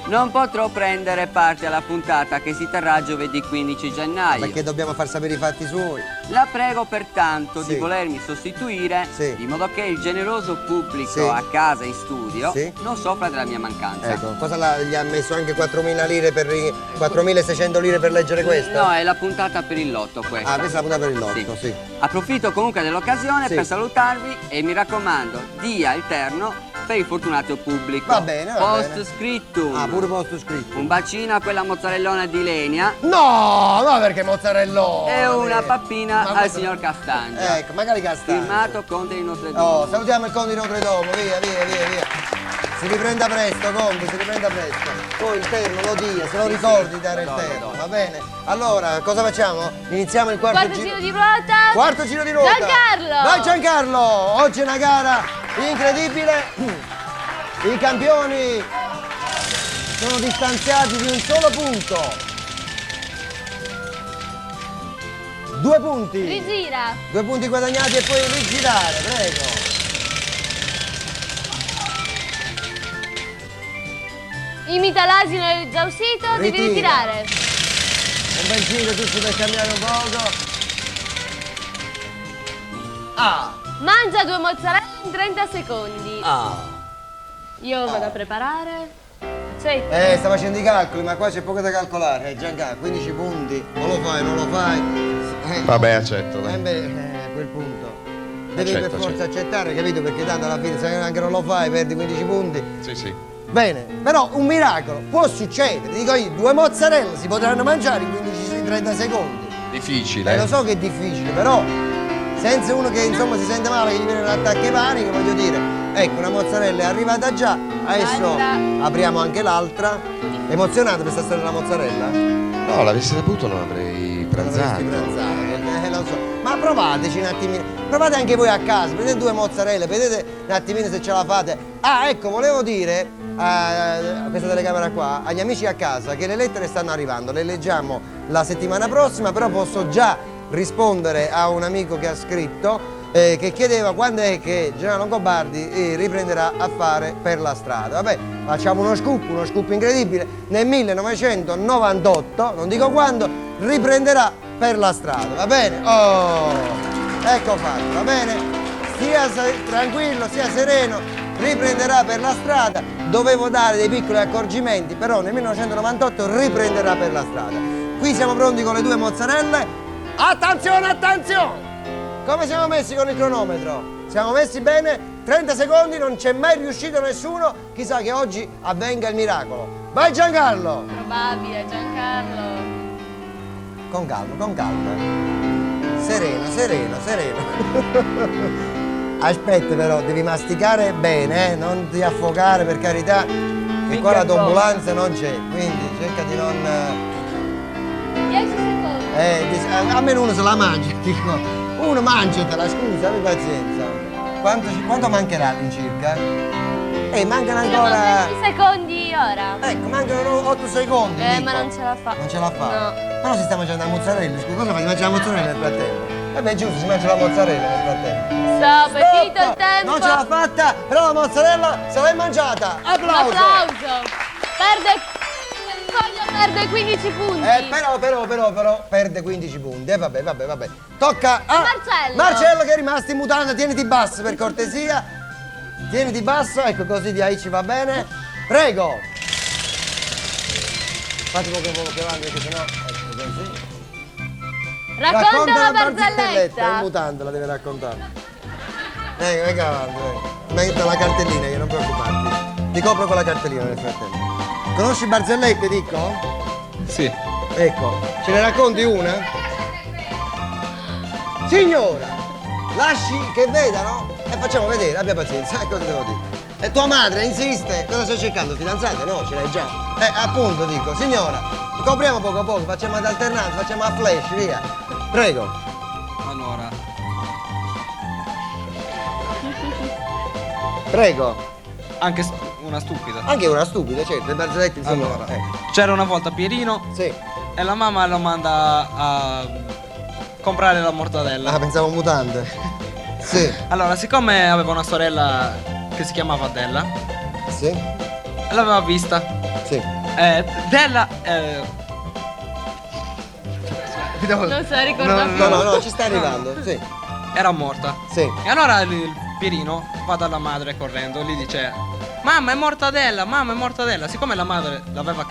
non potrò prendere parte alla puntata che si terrà giovedì 15 gennaio. Perché dobbiamo far sapere i fatti suoi. La prego pertanto Sì. di volermi sostituire Sì. in modo che il generoso pubblico Sì. a casa in studio Sì. non soffra della mia mancanza. Ecco, gli ha messo anche 4.000 lire 4.600 lire per leggere questa? No, è la puntata per il lotto questa. Ah, questa è la puntata per il lotto, sì. Approfitto comunque dell'occasione Sì. per salutarvi e mi raccomando, dia il terno per il fortunato pubblico. Va bene, va Post bene. scriptum. Ah, pure posto scritto. Un bacino a quella mozzarellona di Lenia No, perché mozzarellone. e una pappina Ma al questo- signor Castagna. Ecco, magari Castagna. Firmato Conte di Notre Dame. Oh, salutiamo il conte di Notre Dame, via. Si riprenda presto, conte, si riprenda presto. Poi il terno lo dia, se lo ricordi di dare il terno, va bene? Allora, cosa facciamo? Iniziamo il quarto Giro di ruota. Quarto giro di ruota. Giancarlo. Vai Giancarlo! Oggi è una gara incredibile. I campioni sono distanziati di un solo punto. 2 punti. Rigira. 2 punti guadagnati e poi rigirare, prego. Imita l'asino esausito, devi Ritira. ritirare. Un bel giro giusto per cambiare un poco. Ah! Mangia 2 mozzarella in 30 secondi. Ah! Io vado a preparare. Sì. Sta facendo i calcoli, ma qua c'è poco da calcolare. Giancarlo, 15 punti. Non lo fai. Vabbè, accetto. dai. A quel punto. Devi Accetto, per forza accettare, capito? Perché tanto alla fine se anche non lo fai perdi 15 punti. Sì. Bene, però un miracolo può succedere. Dico io, 2 mozzarella si potranno mangiare in 30 secondi. Difficile. Lo so che è difficile, però senza uno che insomma si sente male, che gli viene un attacco panico, voglio dire, ecco, una mozzarella è arrivata già, adesso apriamo anche l'altra. Emozionato per questa storia della mozzarella? No, l'avessi saputo non avrei pranzato. Lo so. Ma provateci un attimino, provate anche voi a casa, prendete 2 mozzarelle, vedete un attimino se ce la fate. Ah, ecco, volevo dire a questa telecamera qua, agli amici a casa, che le lettere stanno arrivando, le leggiamo la settimana prossima, però posso già rispondere a un amico che ha scritto che chiedeva quando è che Gennaro Longobardi riprenderà a fare Per la strada. Vabbè, facciamo uno scoop incredibile. Nel 1998, non dico quando, riprenderà Per la strada, va bene? Oh, ecco fatto, va bene? Stia tranquillo, stia sereno, riprenderà Per la strada. Dovevo dare dei piccoli accorgimenti, però nel 1998 riprenderà Per la strada. Qui siamo pronti con le 2 mozzarelle. Attenzione! Come siamo messi con il cronometro? Siamo messi bene? 30 secondi, non c'è mai riuscito nessuno. Chissà che oggi avvenga il miracolo. Vai Giancarlo! Probabile, Giancarlo. Con calma. Sereno. Aspetta però, devi masticare bene, non ti affogare per carità, che qua la tombolanza non c'è, quindi cerca di non... 10 secondi. almeno uno se la mangia, dico. Uno, mangiatela, scusa, abbi pazienza. Quanto mancherà all'incirca? Mancano ancora... 10 secondi ora. Ecco, mancano 8 secondi. Ma non ce la fa. Non ce la fa? No. Però si sta mangiando la mozzarella, scusa, cosa fai? Mangia la mozzarella nel frattempo? Beh, giusto, si mangia la mozzarella nel frattempo. Stop, è finito il tempo. Non ce l'ha fatta, però la mozzarella se l'è mangiata. Applauso! Un applauso. Perde 15 punti. Però perde 15 punti. Vabbè. Tocca a Marcello. Marcello che è rimasto in mutanda. Tieniti basso per cortesia. Tieniti basso, ecco così di ahí ci va bene. Prego. Fatti poco più avanti perché sennò. Ecco così. Racconta la barzelletta. In mutanda la deve raccontare. Venga avanti. Metto la cartellina, che non preoccuparti. Ti copro con la cartellina nel frattempo. Conosci barzellette, dico? Sì. Ecco, ce ne racconti una? Signora, lasci che vedano e facciamo vedere, abbia pazienza, cosa devo dire? E tua madre insiste, cosa stai cercando? Fidanzata? No, ce l'hai già. Appunto dico, signora, copriamo poco a poco, facciamo ad alternanza, facciamo a flash, via. Prego. Allora. Prego. Anche una stupida. Anche una stupida, certo, le barzellette insomma. Allora, c'era una volta Pierino. Sì. E la mamma lo manda a comprare la mortadella. Ah, pensavo mutande. Sì. Allora, siccome aveva una sorella che si chiamava Della. Sì. L'aveva vista. Sì. Della. Non se la ricorda più. No, ci sta arrivando, sì. Era morta. Sì. E allora il Pierino va dalla madre correndo, gli dice: mamma è mortadella, mamma è mortadella. Siccome la madre l'aveva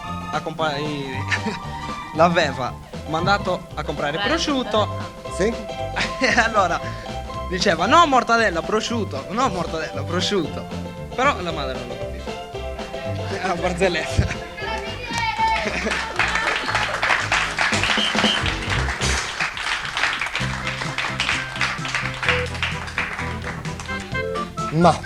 l'aveva mandato a comprare prosciutto. Sì. E allora diceva no mortadella, prosciutto, no mortadella, prosciutto. Però la madre non lo capiva. È una barzelletta. Ma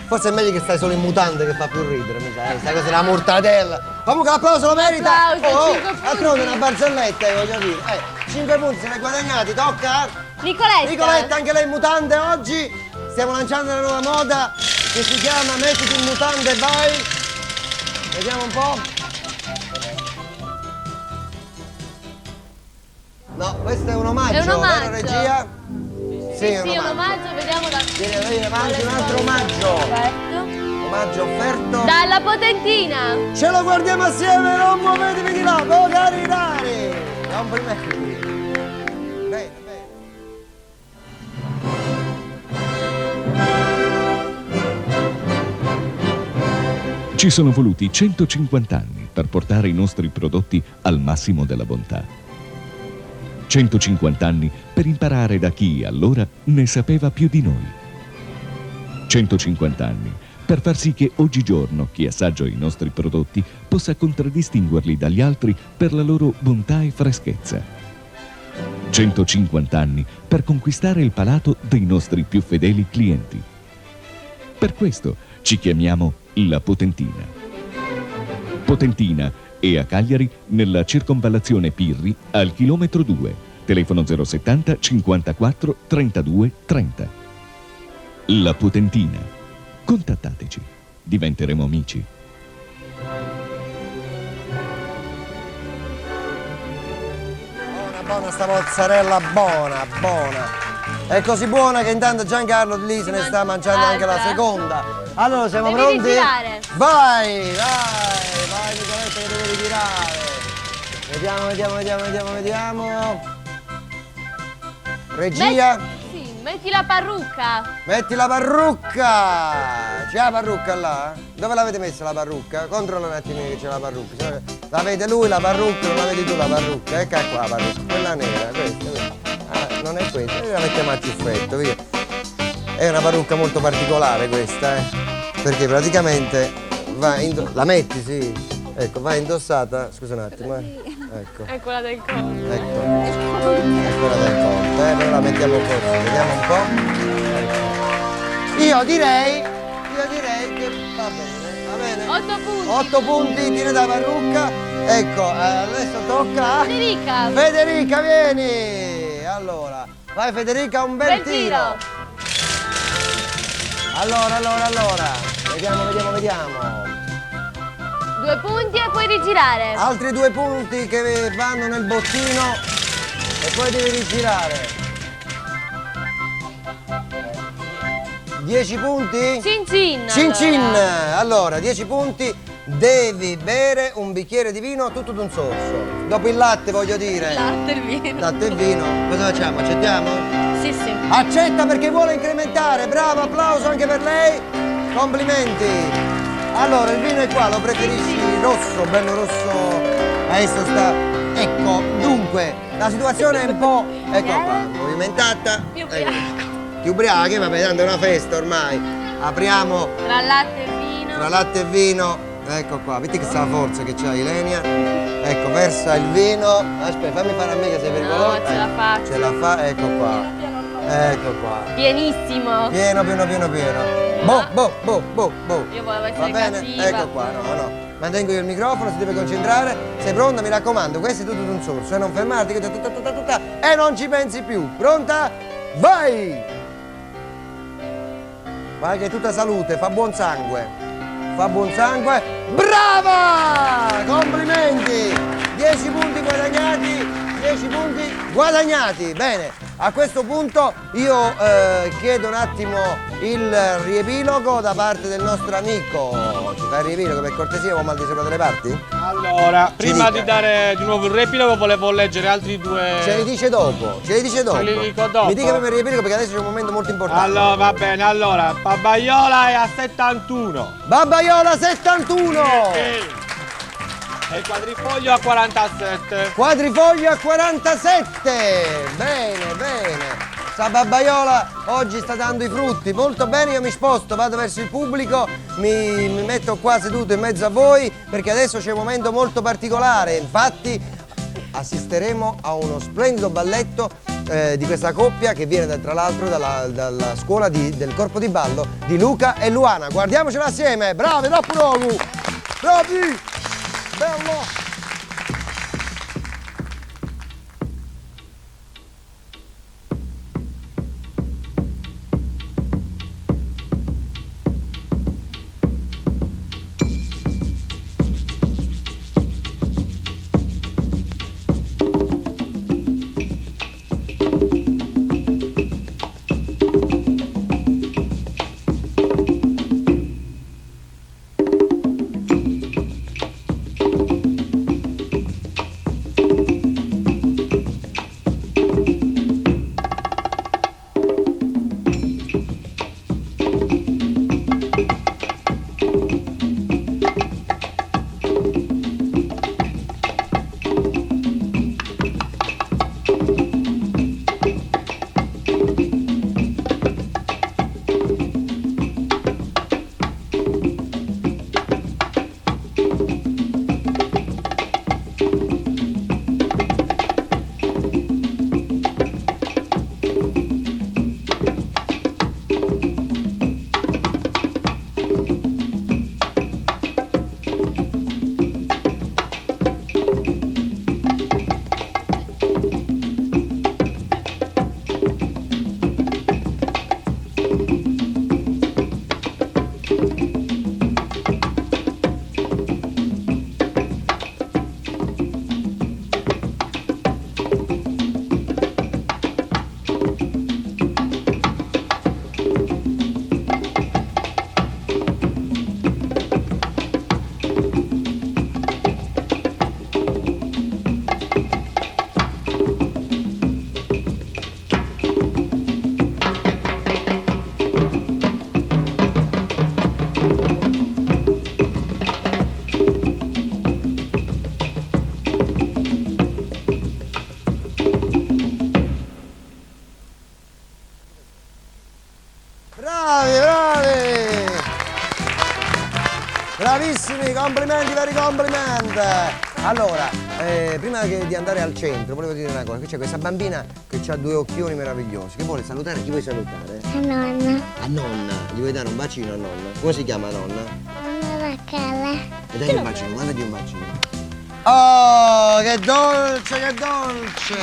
forse è meglio che stai solo in mutande che fa più ridere, mi sa, sta cosa della mortadella. Comunque l'applauso lo merita! Applauso, 5 punti. D'altronde una barzelletta, voglio dire. 5 punti se ne hai guadagnati, tocca? Nicoletta, anche lei in mutande oggi. Stiamo lanciando una nuova moda che si chiama mettiti in mutande e vai. Vediamo un po'. No, questo è un omaggio, È un omaggio. vero regia? Sì, è un omaggio, vediamo da... Vieni avanti, un altro omaggio. Perfetto. Omaggio offerto. Dalla Potentina. Ce lo guardiamo assieme, non muovetevi di là, carinari. Complimenti. Bene. Ci sono voluti 150 anni per portare i nostri prodotti al massimo della bontà. 150 anni per imparare da chi allora ne sapeva più di noi. 150 anni per far sì che oggigiorno chi assaggia i nostri prodotti possa contraddistinguerli dagli altri per la loro bontà e freschezza. 150 anni per conquistare il palato dei nostri più fedeli clienti. Per questo ci chiamiamo La Potentina. Potentina e a Cagliari nella circonvallazione Pirri al chilometro 2, telefono 070 54 32 30. La Potentina. Contattateci, diventeremo amici. Buona sta mozzarella, buona. È così buona che intanto Giancarlo di lì se ne sta mangiando anche la seconda. Allora siamo Devi pronti? ritirare. Vai Nicoletta che devi ritirare. Vediamo. Regia? Metti la parrucca. Metti la parrucca! C'è la parrucca là? Dove l'avete messa la parrucca? Controlla un attimino che c'è la parrucca. La vede lui la parrucca, non la vedi tu la parrucca? Ecco qua la parrucca, quella nera, questa. Non è questa, la mettiamo a ciuffetto, via. È una parrucca molto particolare questa, perché praticamente la metti, sì. Ecco, va indossata, scusa un attimo, ecco. È quella del conto. Ecco. È quella del conto, allora la mettiamo così, vediamo un po'. Ecco. Io direi che va bene. 8 punti. 8 punti, tira da parrucca. Ecco, adesso tocca a Federica, vieni! Allora, Vai Federica, un bel tiro. Allora. Vediamo. 2 punti e puoi rigirare. Altri 2 punti che vanno nel bottino e poi devi rigirare. 10 punti? Cin cin. Allora, 10 punti. Devi bere un bicchiere di vino tutto d'un sorso. Dopo il latte, voglio dire. Latte e vino. Latte e vino. Cosa facciamo? Accettiamo? Sì. Accetta perché vuole incrementare. Bravo, applauso anche per lei. Complimenti. Allora, il vino è qua, lo preferisci rosso, bello rosso. Adesso sta. Ecco, dunque, la situazione è un po'. Ecco qua, movimentata. Più ubriaco. Ti ubriachi, vabbè, tanto è una festa ormai. Apriamo. Tra latte e vino. Tra latte e vino. Ecco qua, vedi che sta la forza che c'ha Ilenia. Ecco, versa il vino. Aspetta, fammi fare a me che sei pericoloso. No, ce la faccio. Ce la fa, ecco qua. Ecco qua. Pienissimo. Pieno. Boh. Io volevo Va essere bene? cattiva. Ecco qua, no. Mantengo io il microfono, si deve concentrare. Sei pronta? Mi raccomando, questo è tutto d'un sorso. E non fermarti, che e non ci pensi più. Pronta? Vai! Vai che è tutta salute, fa buon sangue. Brava! Complimenti! 10 punti guadagnati. Bene, a questo punto io chiedo un attimo il riepilogo da parte del nostro amico. Ci fai il riepilogo per cortesia, o mal di sopra delle parti? Allora, prima di dare di nuovo il riepilogo volevo leggere altri 2. Ce li dice dopo. Ce li dico dopo. Mi dica per il riepilogo perché adesso c'è un momento molto importante. Allora, va bene, allora, Babbaiola è a 71. Babbaiola 71! Sì. E Quadrifoglio a 47. Quadrifoglio a 47! Bene. Sta Babbaiola oggi sta dando i frutti. Molto bene, io mi sposto, vado verso il pubblico, mi metto qua seduto in mezzo a voi perché adesso c'è un momento molto particolare. Infatti assisteremo a uno splendido balletto di questa coppia che viene tra l'altro dalla scuola del corpo di ballo di Luca e Luana. Guardiamocela assieme, bravi, bravi! Bello! Bravissimi, complimenti, veri complimenti. Allora, prima di andare al centro, volevo dire una cosa. Qui c'è questa bambina che ha 2 occhioni meravigliosi. Che vuole salutare? Chi vuoi salutare? A nonna. A nonna. Gli vuoi dare un bacino a nonna? Come si chiama nonna? Nonna Raccalle. E dai un bacino, mandagli un bacino. Oh, che dolce, che dolce!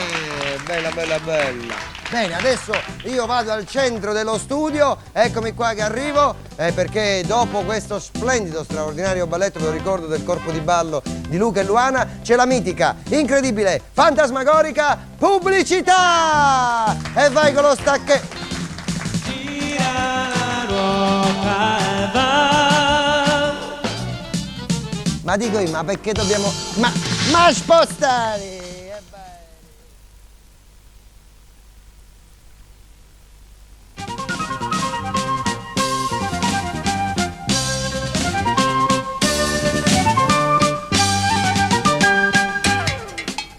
Bella, bella, bella. Bene, adesso io vado al centro dello studio, eccomi qua che arrivo, perché dopo questo splendido, straordinario balletto, ve lo ricordo, del corpo di ballo di Luca e Luana, c'è la mitica, incredibile, fantasmagorica pubblicità! E vai con lo stacchetto! Ma dico io, ma perché dobbiamo... Ma spostare!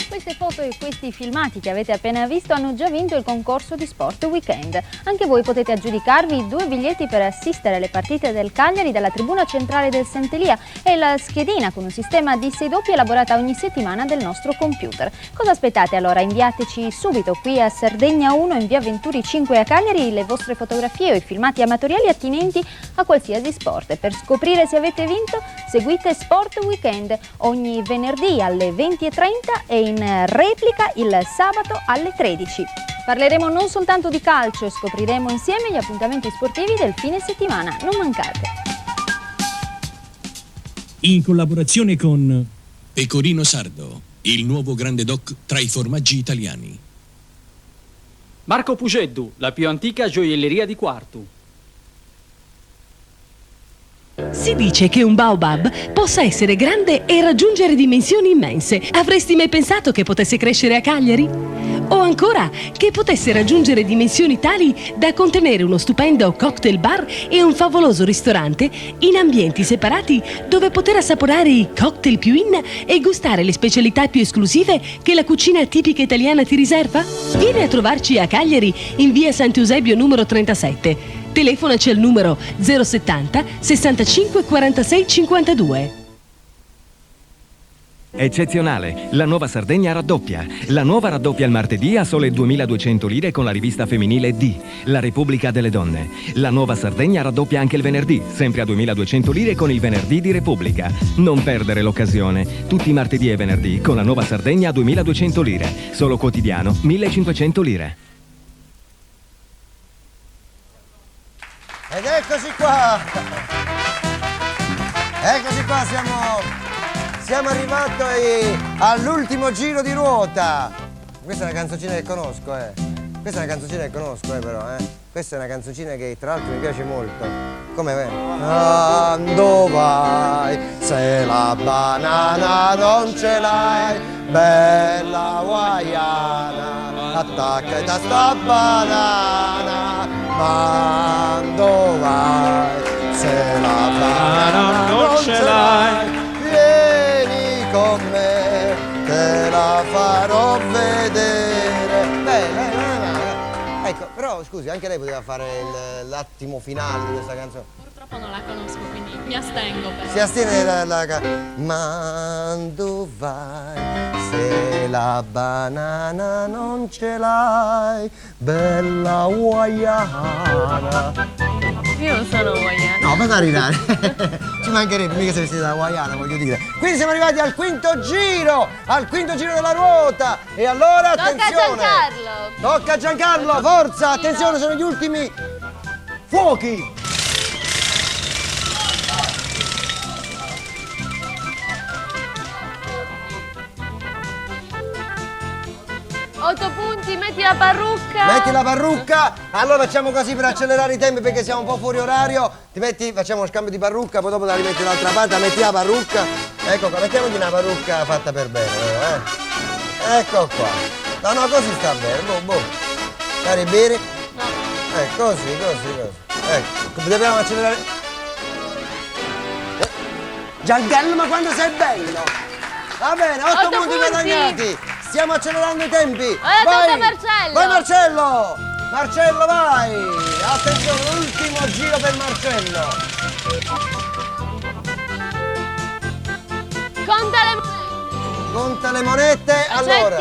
Queste foto e questi filmati che avete appena visto hanno già vinto il concorso di Sport Weekend. Anche voi potete aggiudicarvi 2 biglietti per assistere alle partite del Cagliari dalla tribuna centrale del Sant'Elia e la schedina con un sistema di 6 doppi elaborata ogni settimana del nostro computer. Cosa aspettate allora? Inviateci subito qui a Sardegna 1 in via Venturi 5 a Cagliari le vostre fotografie o i filmati amatoriali attinenti a qualsiasi sport. Per scoprire se avete vinto seguite Sport Weekend ogni venerdì alle 20:30 e in replica il sabato alle 13. Parleremo non soltanto di calcio e scopriremo insieme gli appuntamenti sportivi del fine settimana. Non mancate. In collaborazione con Pecorino Sardo, il nuovo grande doc tra i formaggi italiani. Marco Puceddu, la più antica gioielleria di Quartu. Si dice che un baobab possa essere grande e raggiungere dimensioni immense. Avresti mai pensato che potesse crescere a Cagliari? O ancora, che potesse raggiungere dimensioni tali da contenere uno stupendo cocktail bar e un favoloso ristorante in ambienti separati dove poter assaporare i cocktail più in e gustare le specialità più esclusive che la cucina tipica italiana ti riserva? Vieni a trovarci a Cagliari in via Sant'Eusebio numero 37. Telefonaci al numero 070 65 46 52. Eccezionale, la nuova Sardegna raddoppia. La nuova raddoppia il martedì a sole 2.200 lire con la rivista femminile D, La Repubblica delle Donne. La nuova Sardegna raddoppia anche il venerdì, sempre a 2.200 lire con il venerdì di Repubblica. Non perdere l'occasione. Tutti i martedì e venerdì con la nuova Sardegna a 2.200 lire. Solo quotidiano, 1.500 lire. Ed eccoci qua! Eccoci qua, siamo arrivati all'ultimo giro di ruota. Questa è una canzoncina che conosco, Questa è una canzoncina che conosco, però, Questa è una canzoncina che tra l'altro mi piace molto. Come vai? Quando vai, se la banana non ce l'hai, bella guaiana, attaccati a sta banana. Quando vai, se la banana non ce l'hai, vieni con me, te la farò vedere. Bene, ecco, però scusi, anche lei poteva fare l'attimo finale di questa canzone. Purtroppo non la conosco, quindi mi astengo. Però. Si astiene dalla Quando vai, se la banana non ce l'hai, bella guaiana. Io non sono hawaiana. No, ma ridere. Ci mancherebbe, mica se vestita da hawaiana, voglio dire. Quindi siamo arrivati al quinto giro della ruota. E allora, attenzione. Tocca a Giancarlo. Tocca a Giancarlo, forza, attenzione, sono gli ultimi fuochi. Otto punti, metti la parrucca. Metti la parrucca. Allora facciamo così per accelerare i tempi perché siamo un po' fuori orario. Ti metti, facciamo uno scambio di parrucca, poi dopo la rimetti dall'altra parte, metti la parrucca. Ecco qua, mettiamogli una parrucca fatta per bene, Ecco qua. No, così sta bene, boh. Fare bere? No. Così. Ecco, dobbiamo accelerare. Giancarlo, ma quando sei bello! Va bene, 8 punti guadagnati! Stiamo accelerando i tempi! Ora tocca a Marcello! Vai Marcello! Marcello vai! Attenzione, ultimo giro per Marcello! Conta le monete! Allora!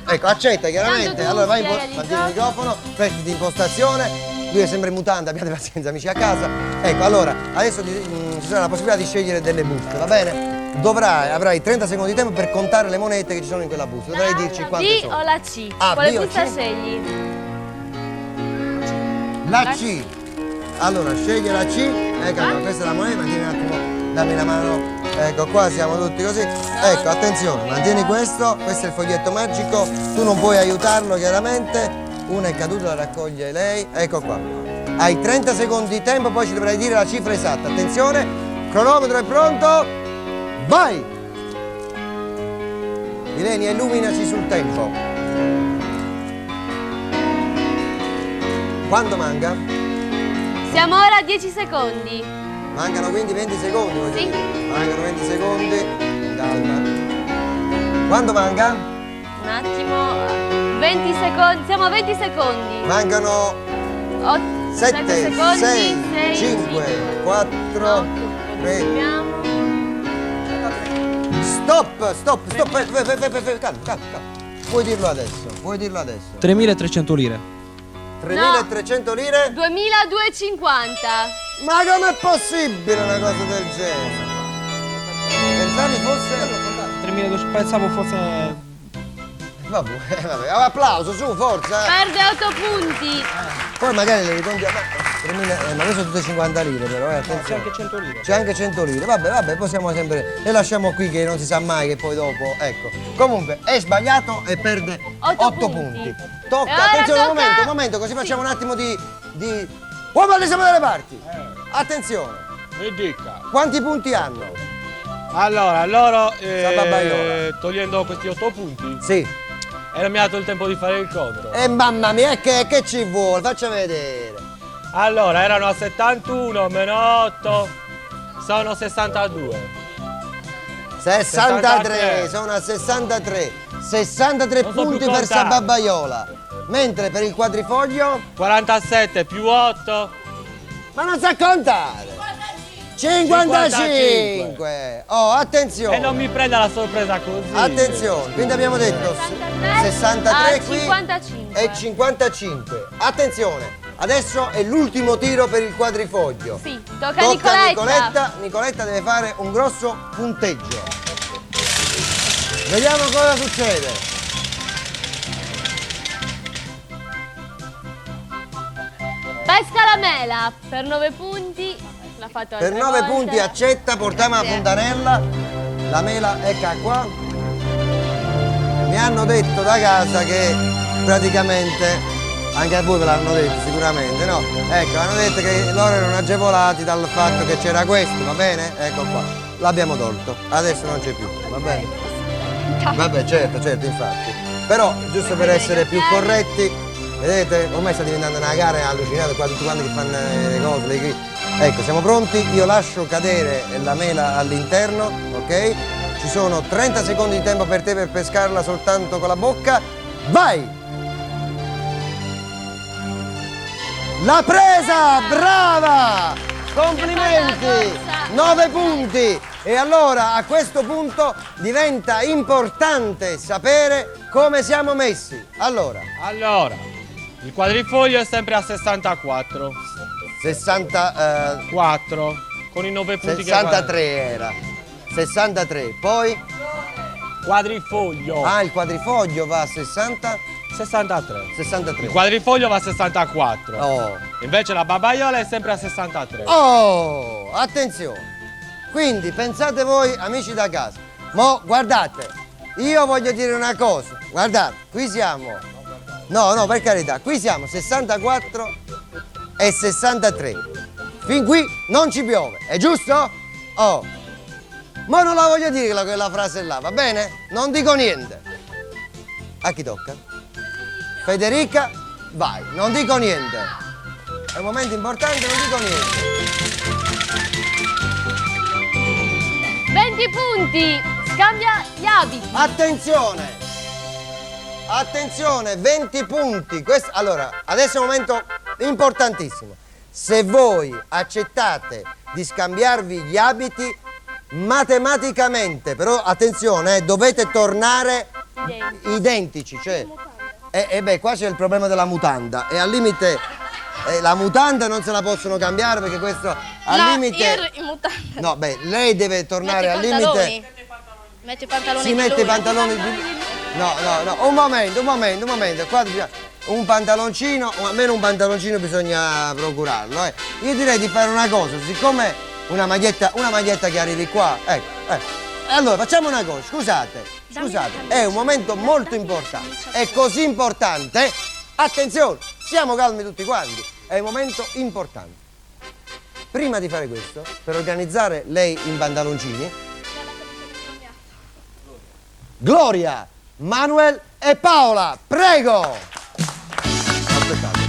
Ecco, accetta chiaramente! Allora vai in il microfono, prestiti impostazione, lui è sempre in mutanda, abbiate pazienza amici a casa! Ecco, allora, adesso ci sarà la possibilità di scegliere delle buste, va bene? avrai 30 secondi di tempo per contare le monete che ci sono in quella busta. Dovrai dirci quante D sono. o la C? Ah, Quale B o busta C? scegli? La C. Allora, scegli la C. Ecco, allora, questa è la moneta, mantieni un attimo, dammi la mano. Ecco, qua siamo tutti così. Ecco, attenzione, mantieni questo è il foglietto magico. Tu non puoi aiutarlo, chiaramente. Una è caduta, la raccoglie lei. Ecco qua. Hai 30 secondi di tempo, poi ci dovrai dire la cifra esatta. Attenzione, cronometro è pronto. Vai! Ilenia, illuminaci sul tempo. Quanto manca? Siamo ora a 10 secondi. Mancano quindi 20 secondi, voglio Sì. dire. Mancano 20 secondi. Calma. Quanto manca? Un attimo. 20 secondi. Siamo a 20 secondi. Mancano 7, secondi. 6, 6, 5, 4, 3. Stop. Calma. Puoi dirlo adesso. 3.300 lire. 3.300 lire? 2250. Ma com'è possibile una cosa del genere? Pensavi fosse... 3.200, pensavo fosse... Vabbè, applauso, su, forza! Perde 8 punti. Poi magari le ricontiamo... ma questo sono tutte 50 lire però, attenzione. C'è anche 100 lire. C'è anche 100 lire, vabbè, possiamo sempre... Le lasciamo qui che non si sa mai che poi dopo... Ecco. Comunque, è sbagliato e perde 8 punti. Tocca, attenzione, un momento, così facciamo un attimo di... Uomo siamo dalle parti! Attenzione! Mi dica. Quanti punti hanno? Allora, loro, Sababaiola. togliendo questi 8 punti, sì, e mi ha dato il tempo di fare il conto. Mamma mia, che ci vuole? Faccia vedere. Allora, erano a 71 meno 8, sono 62. 63, sono a 63. 63 Non so punti più per contare. Sababaiola. Mentre per il quadrifoglio... 47 più 8. Ma non sa contare! 55! Oh, attenzione! E non mi prenda la sorpresa così. Attenzione, quindi abbiamo detto 63 qui 55. e 55. Attenzione, adesso è l'ultimo tiro per il quadrifoglio. Sì, tocca a Nicoletta. Nicoletta deve fare un grosso punteggio. Vediamo cosa succede. Pesca la mela per 9 punti. L'ha fatto Per altre 9 volte. punti accetta, portiamo la Grazie. fontanella. La mela, eccola qua. Mi hanno detto da casa che praticamente, anche a voi ve l'hanno detto sicuramente, no? Ecco, hanno detto che loro erano agevolati dal fatto che c'era questo, va bene? Ecco qua. L'abbiamo tolto, adesso non c'è più, va bene? Vabbè, certo, infatti. Però, giusto per essere più corretti, vedete, ormai sta diventando una gara allucinante qua, tutti quanti che fanno le cose, Ecco, siamo pronti, io lascio cadere la mela all'interno, ok? Ci sono 30 secondi di tempo per te per pescarla soltanto con la bocca. Vai! L'ha presa! Brava! Complimenti! 9 punti! E allora a questo punto diventa importante sapere come siamo messi. Allora, il quadrifoglio è sempre a 64. 64 con i 9 punti 63 era. 63, poi quadrifoglio. Ah, il quadrifoglio va a 63. 63. Il quadrifoglio va a 64. Oh. Invece la babaiola è sempre a 63. Oh, attenzione. Quindi pensate voi, amici da casa. Mo guardate, io voglio dire una cosa. Guardate, qui siamo. No, per carità, qui siamo 64 e 63. Fin qui non ci piove, è giusto? Oh. Ma non la voglio dire quella frase là, va bene? Non dico niente. A chi tocca? Federica, vai, non dico niente. È un momento importante, non dico niente. 20 punti, scambia gli abiti. Attenzione! Attenzione, 20 punti. Allora, adesso è un momento importantissimo. Se voi accettate di scambiarvi gli abiti, matematicamente, però attenzione, dovete tornare identici, cioè... beh, qua c'è il problema della mutanda e al limite La mutanda non se la possono cambiare perché questo al limite... io in mutanda. No, beh, lei deve tornare al limite... Metti i pantaloni. Si mette i pantaloni No, un momento. Qua un pantaloncino, o almeno un pantaloncino bisogna procurarlo. Io direi di fare una cosa, siccome una maglietta che arrivi qua, ecco. Allora facciamo una cosa, scusate, è un momento molto importante, è così importante, attenzione, siamo calmi tutti quanti, è un momento importante. Prima di fare questo, per organizzare lei in pantaloncini, Gloria, Manuel e Paola, prego! Aspettate.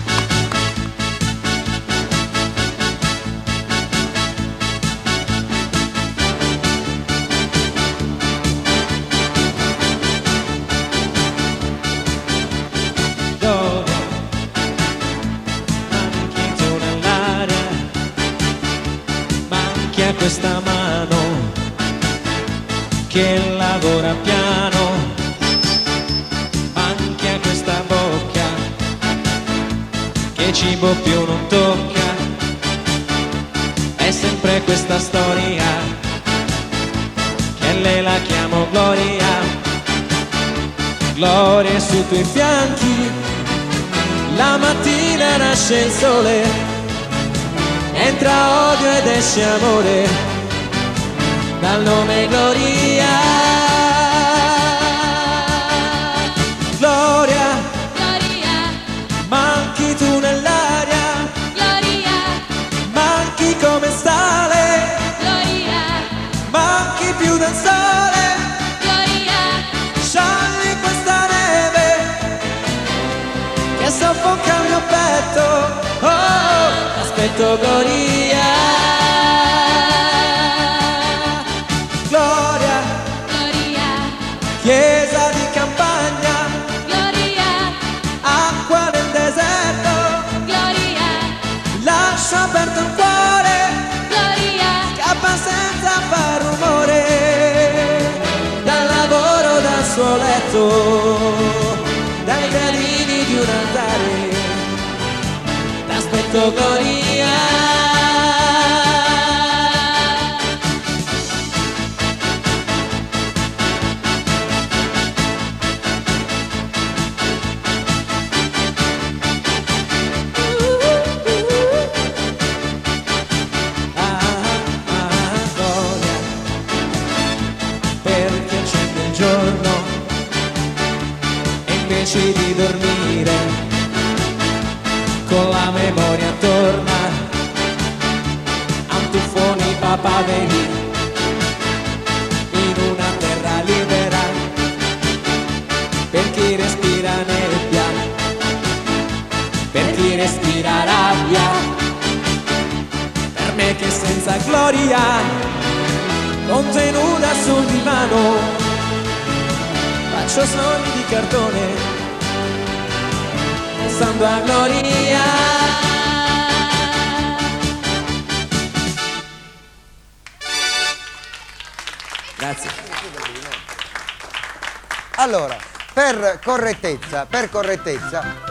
Manchi tu nell'aria, manchi a questa mano che lavora piano, manchi a questa bocca che cibo più non tocca, è sempre questa storia che lei la chiamo Gloria. Gloria è sui tuoi fianchi, la mattina nasce il sole, entra odio ed esce amore dal nome Gloria. Gloria, manchi tu nell'aria, manchi come sale, manchi più del sole, sciogli questa neve che soffoca il mio petto, oh, aspetto Gloria. Chiesa di campagna, Gloria, acqua nel deserto, Gloria, lascia aperto il cuore, Gloria, scappa senza far rumore, dal lavoro, dal suo letto, dai gradini di un altare, t'aspetto Gloria. Invece di dormire con la memoria torna a un tuffoni papaveri in una terra libera per chi respira nebbia, per chi respira rabbia, per me che senza gloria contenuta sul divano faccio sogni di cartone pensando a Gloria. Grazie. Allora, per correttezza,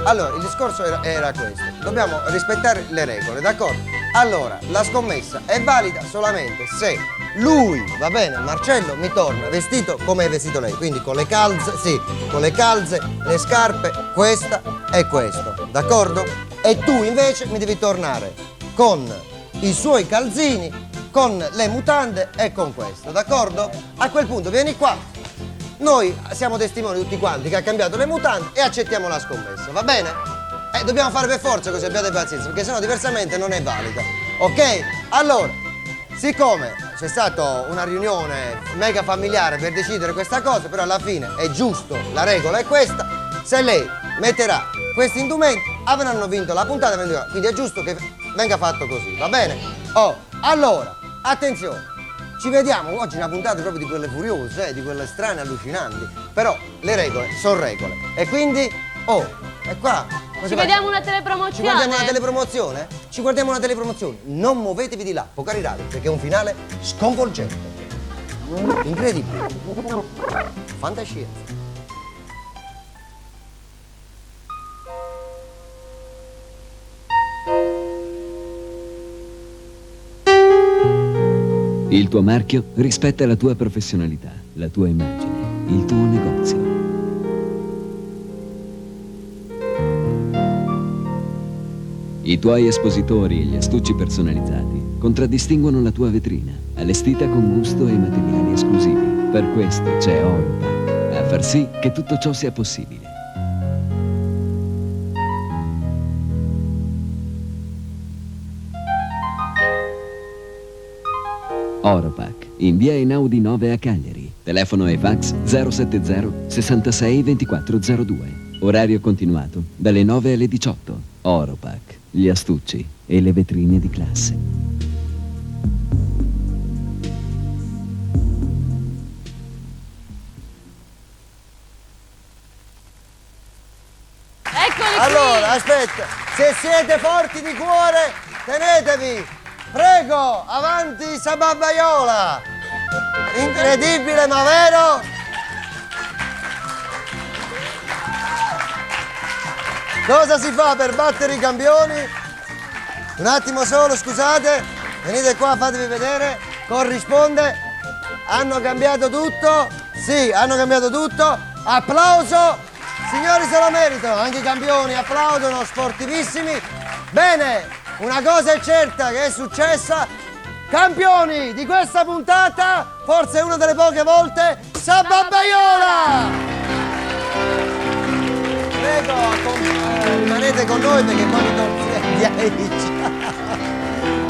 allora il discorso era questo. Dobbiamo rispettare le regole, d'accordo? Allora, la scommessa è valida solamente se lui, va bene, Marcello mi torna vestito come è vestito lei, quindi con le calze, le scarpe, questa e questo, d'accordo? E tu invece mi devi tornare con i suoi calzini, con le mutande e con questo, d'accordo? A quel punto vieni qua, noi siamo testimoni tutti quanti che ha cambiato le mutande e accettiamo la scommessa, va bene? Dobbiamo fare per forza così, abbiate pazienza, perché sennò diversamente non è valida, ok? Allora, siccome c'è stata una riunione mega familiare per decidere questa cosa, però alla fine è giusto, la regola è questa, se lei metterà questi indumenti avranno vinto la puntata, quindi è giusto che venga fatto così, va bene? Oh, allora, attenzione, ci vediamo oggi una puntata proprio di quelle furiose, di quelle strane, allucinanti, però le regole sono regole e quindi, oh, è qua. Ci vediamo una telepromozione. Ci guardiamo una telepromozione? Ci guardiamo una telepromozione. Non muovetevi di là, pochi radio, perché è un finale sconvolgente. Incredibile. Fantascienza. Il tuo marchio rispetta la tua professionalità, la tua immagine, il tuo negozio. I tuoi espositori e gli astucci personalizzati contraddistinguono la tua vetrina, allestita con gusto e materiali esclusivi. Per questo c'è Oropack, a far sì che tutto ciò sia possibile. Oropack, in via Einaudi 9 a Cagliari. Telefono e fax 070 66 2402. Orario continuato dalle 9 alle 18. Oropack, gli astucci e le vetrine di classe. Eccoli Allora, aspetta, se siete forti di cuore, tenetevi. Prego, avanti Sababbaiola. Incredibile ma vero. Cosa si fa per battere i campioni? Un attimo solo, scusate. Venite qua, fatevi vedere. Corrisponde. Hanno cambiato tutto. Sì, hanno cambiato tutto. Applauso. Signori, se lo meritano. Anche i campioni applaudono, sportivissimi. Bene. Una cosa è certa che è successa, campioni di questa puntata, forse una delle poche volte, Sababbaiola! Prego, rimanete con noi perché poi mi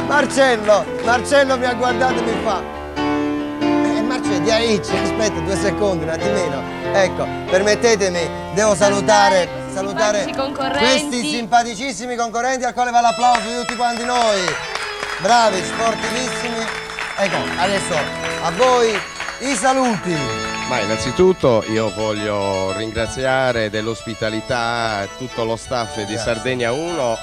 Marcello mi ha guardato e mi fa, Marcello, di Aici, aspetta 2 secondi, un attimino, ecco, permettetemi, devo salutare questi simpaticissimi concorrenti al quale va l'applauso di tutti quanti noi. Bravi, sportivissimi. Ecco, adesso a voi i saluti. Ma innanzitutto io voglio ringraziare dell'ospitalità tutto lo staff di Sardegna 1,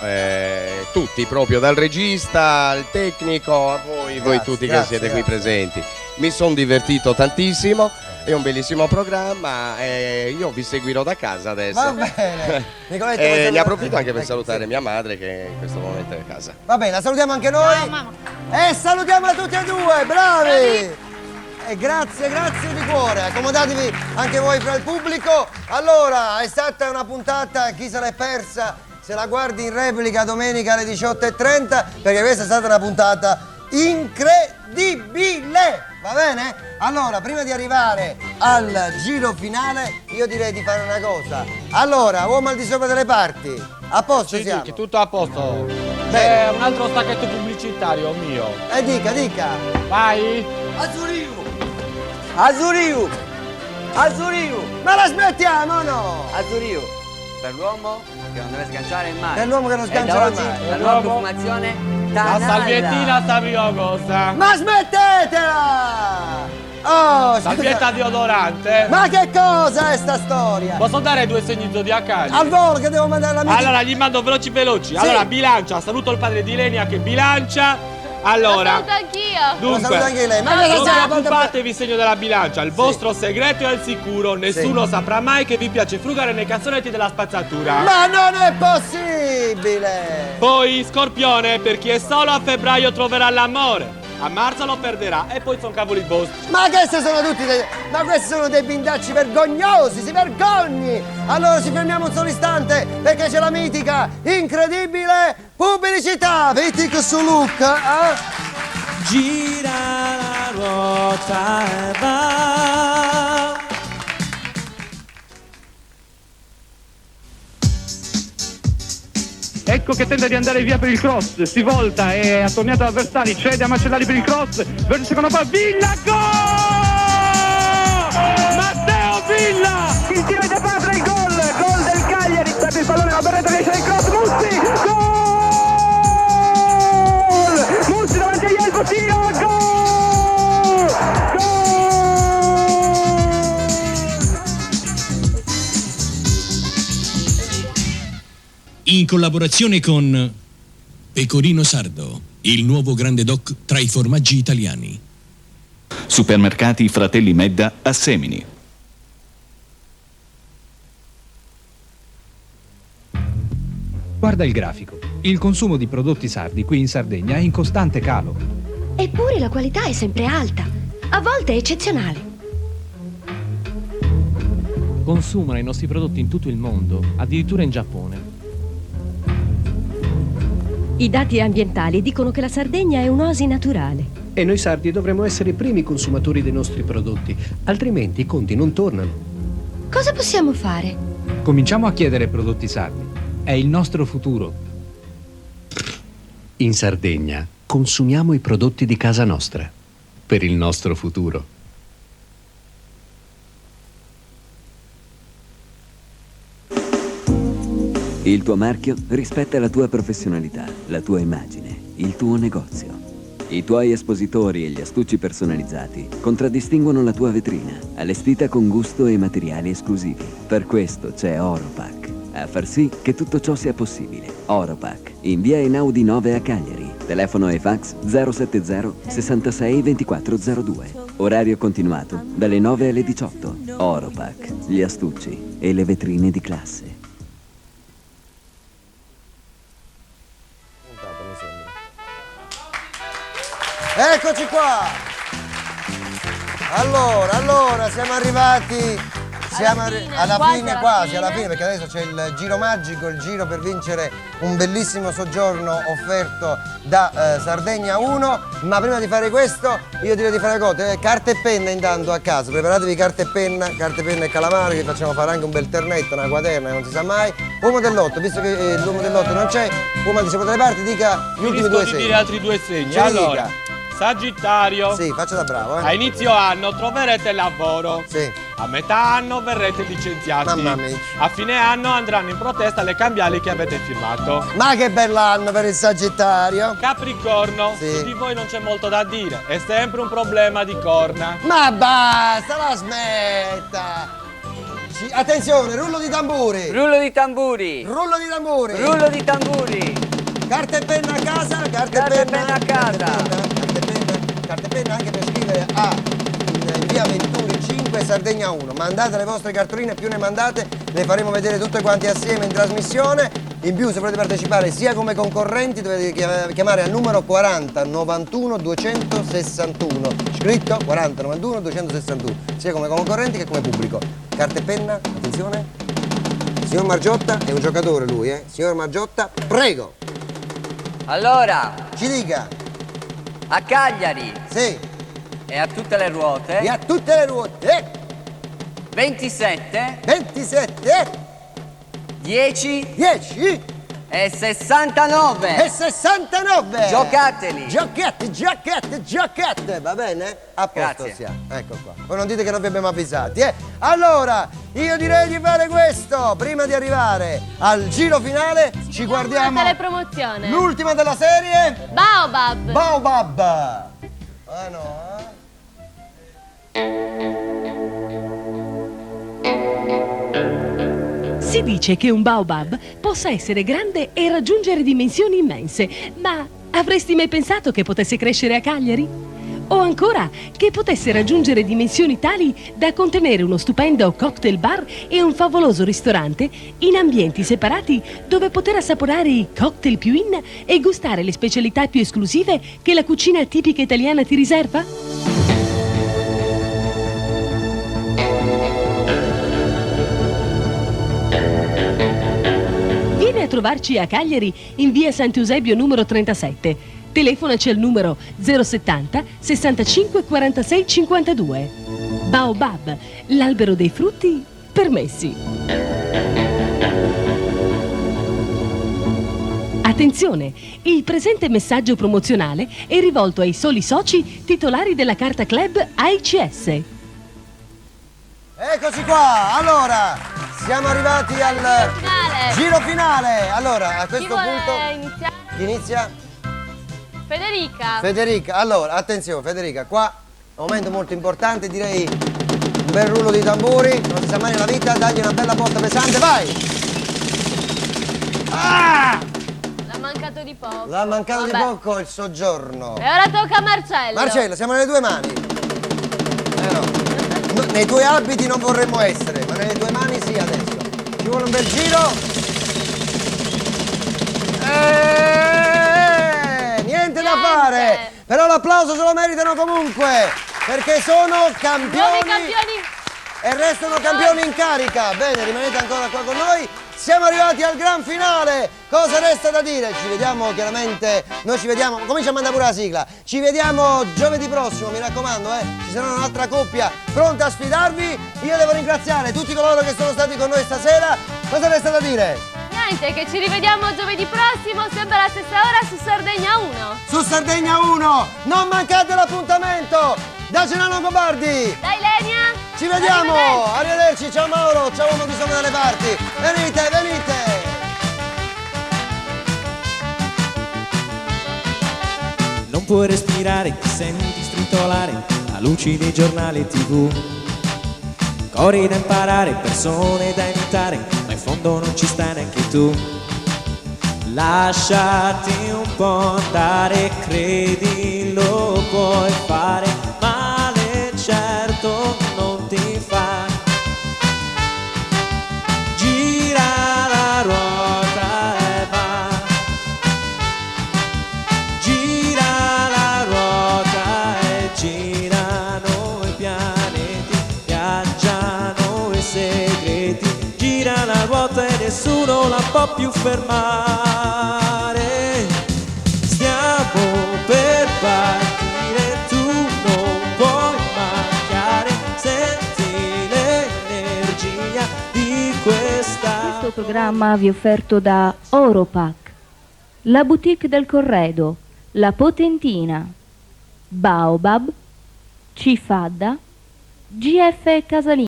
tutti, proprio dal regista al tecnico, a voi tutti che siete qui presenti. Mi sono divertito tantissimo. È un bellissimo programma e io vi seguirò da casa adesso. Va bene. Ne approfitto anche per salutare mia madre che in questo momento è a casa. Va bene, la salutiamo anche noi. Ciao, mamma. E salutiamola tutti e due, bravi. E grazie di cuore. Accomodatevi anche voi fra il pubblico. Allora, è stata una puntata, chi se l'è persa, se la guardi in replica domenica alle 18:30, perché questa è stata una puntata incredibile. Va bene? Allora, prima di arrivare al giro finale, io direi di fare una cosa. Allora, uomo al di sopra delle parti, a posto siamo? Sì, tutto a posto. Bene. C'è un altro stacchetto pubblicitario mio. Dica. Vai. Azuriu! Ma la smettiamo, no? Azuriu, per l'uomo che non deve sganciare il mare. Per l'uomo che non sgancia il mare. La nuova profumazione Tanalla. La salviettina sabriosa. Ma smettetela! Oh, salvietta deodorante. Ma che cosa è sta storia? Posso dare 2 segni zodiacali? Al volo che devo mandare la mia. Allora gli mando veloci. Sì. Allora bilancia, saluto il padre di Lenia che bilancia. Allora, lo saluto anch'io. Dunque, lo saluto anche lei. Ma non preoccupatevi, segno della bilancia. Il vostro segreto è al sicuro. Nessuno saprà mai che vi piace frugare nei cassonetti della spazzatura. Ma non è possibile! Poi Scorpione, per chi è solo a febbraio troverà l'amore. A marzo lo perderà e poi sono cavoli vostri. Ma questi sono tutti ma questi sono dei bindacci vergognosi, si vergogni! Allora ci fermiamo un solo istante perché c'è la mitica, incredibile pubblicità! Vedi che su look, Gira la ruota e va. Ecco che tenta di andare via per il cross, si volta e attorniato ad avversari, cede a Macellari per il cross, verso il secondo palo, Villa, gol! Matteo Villa! Il tiro da Padre, il gol del Cagliari, tappia il pallone, la barretta riesce del cross, Mussi, gol! Mussi davanti agli Elbo, tiro, gol! In collaborazione con Pecorino Sardo, il nuovo grande doc tra i formaggi italiani. Supermercati Fratelli Medda a Semini. Guarda il grafico. Il consumo di prodotti sardi qui in Sardegna è in costante calo. È Eppure la qualità è sempre alta, a volte è eccezionale. Consumano i nostri prodotti in tutto il mondo, addirittura in Giappone. I dati ambientali dicono che la Sardegna è un'oasi naturale. E noi sardi dovremmo essere i primi consumatori dei nostri prodotti, altrimenti i conti non tornano. Cosa possiamo fare? Cominciamo a chiedere prodotti sardi. È il nostro futuro. In Sardegna consumiamo i prodotti di casa nostra, per il nostro futuro. Il tuo marchio rispetta la tua professionalità, la tua immagine, il tuo negozio. I tuoi espositori e gli astucci personalizzati contraddistinguono la tua vetrina, allestita con gusto e materiali esclusivi. Per questo c'è Oropack, a far sì che tutto ciò sia possibile. Oropack, in via Einaudi 9 a Cagliari. Telefono e fax 070 66 2402. Orario continuato dalle 9 alle 18. Oropack, gli astucci e le vetrine di classe. Eccoci qua! Allora, siamo arrivati alla fine quasi, alla fine, perché adesso c'è il giro magico, il giro per vincere un bellissimo soggiorno offerto da Sardegna 1, ma prima di fare questo io direi di fare cose, carta e penna intanto a casa, preparatevi carta e penna e calamari, vi facciamo fare anche un bel ternetto, una quaterna, non si sa mai, uomo dell'otto, visto che l'uomo dell'otto non c'è, uomo di dalle parti, dica gli ultimi due segni. Dire altri due segni, Ce li allora. dica. Sagittario. Sì, faccio da bravo, A inizio anno troverete lavoro. Sì. A metà anno verrete licenziati. Mamma mia. A fine anno andranno in protesta le cambiali che avete firmato. Ma che bell'anno per il Sagittario! Capricorno, su di voi non c'è molto da dire, è sempre un problema di corna. Ma basta, la smetta! Attenzione, rullo di tamburi! Rullo di tamburi! Rullo di tamburi! Rullo di tamburi! Carta e penna a casa, carta e penna a casa! Carta e penna anche per scrivere in via Venturi 5 Sardegna 1. Mandate le vostre cartoline, più ne mandate, le faremo vedere tutte quanti assieme in trasmissione. In più, se volete partecipare sia come concorrenti, dovete chiamare al numero 40 91 261. Scritto 40 91 261, sia come concorrenti che come pubblico. Carta e penna, attenzione. Signor Margiotta è un giocatore lui, Signor Margiotta, prego. Allora, ci dica. A Cagliari. Sì. E a tutte le ruote. E a tutte le ruote. 27. 27. 10. 10. E 69. E 69. Giocateli. Giocate. Va bene? A posto Grazie. siamo. Ecco qua. Poi non dite che non vi abbiamo avvisati, Allora, io direi di fare questo. Prima di arrivare al giro finale, ci guardiamo la telepromozione. l'ultima della serie. Baobab. Baobab. Ah no, Si dice che un baobab possa essere grande e raggiungere dimensioni immense, ma avresti mai pensato che potesse crescere a Cagliari? O ancora, che potesse raggiungere dimensioni tali da contenere uno stupendo cocktail bar e un favoloso ristorante in ambienti separati dove poter assaporare i cocktail più in e gustare le specialità più esclusive che la cucina tipica italiana ti riserva? Vieni a trovarci a Cagliari in via Sant'Eusebio numero 37. Telefonaci al numero 070 65 46 52. Baobab, l'albero dei frutti permessi. Attenzione, il presente messaggio promozionale è rivolto ai soli soci titolari della carta club AICS. Eccoci qua, allora, siamo arrivati al giro finale. Allora, a questo punto iniziare? chi inizia? Federica. Federica, allora, attenzione Federica, qua un momento molto importante, direi un bel rullo di tamburi, non si sa mai nella vita, dagli una bella botta pesante, vai! Ah! L'ha mancato di poco. L'ha mancato di Vabbè. poco il soggiorno. E ora tocca a Marcello. Marcello, siamo nelle tue mani. No. Nei tuoi abiti non vorremmo essere, ma nelle tue mani sì adesso. Ci vuole un bel giro. Niente da fare. Però l'applauso se lo meritano comunque, perché sono campioni. Nuovi campioni. E restano campioni in carica. Bene, rimanete ancora qua con noi. Siamo arrivati al gran finale. Cosa resta da dire? Ci vediamo chiaramente. Noi ci vediamo. Comincia a mandare pure la sigla. Ci vediamo giovedì prossimo, mi raccomando, ci sarà un'altra coppia pronta a sfidarvi. Io devo ringraziare tutti coloro che sono stati con noi stasera. Cosa resta da dire? Niente, che ci rivediamo giovedì prossimo, sempre alla stessa ora su Sardegna 1. Su Sardegna 1. Non mancate l'appuntamento. Da Cenano Cobardi. Da Ilenia. Ci vediamo. Arrivederci. Ciao Mauro. Ciao uomo di Somme dalle parti. Venite, venite. Non puoi respirare, ti senti stritolare a luci dei giornali TV. Cori da imparare, persone da imitare, ma in fondo non ci stai neanche tu. Lasciati un po' andare, credi lo puoi fare, male certo non ti fa. Gira la ruota e va. Gira la ruota e girano i pianeti, viaggiano i segreti. Gira la ruota e nessuno la può più fermare. Stiamo per partire, tu non puoi mancare. Senti l'energia di questa. Questo programma vi è offerto da Oropac, la boutique del Corredo, la Potentina, Baobab, Cifadda, GF Casalino.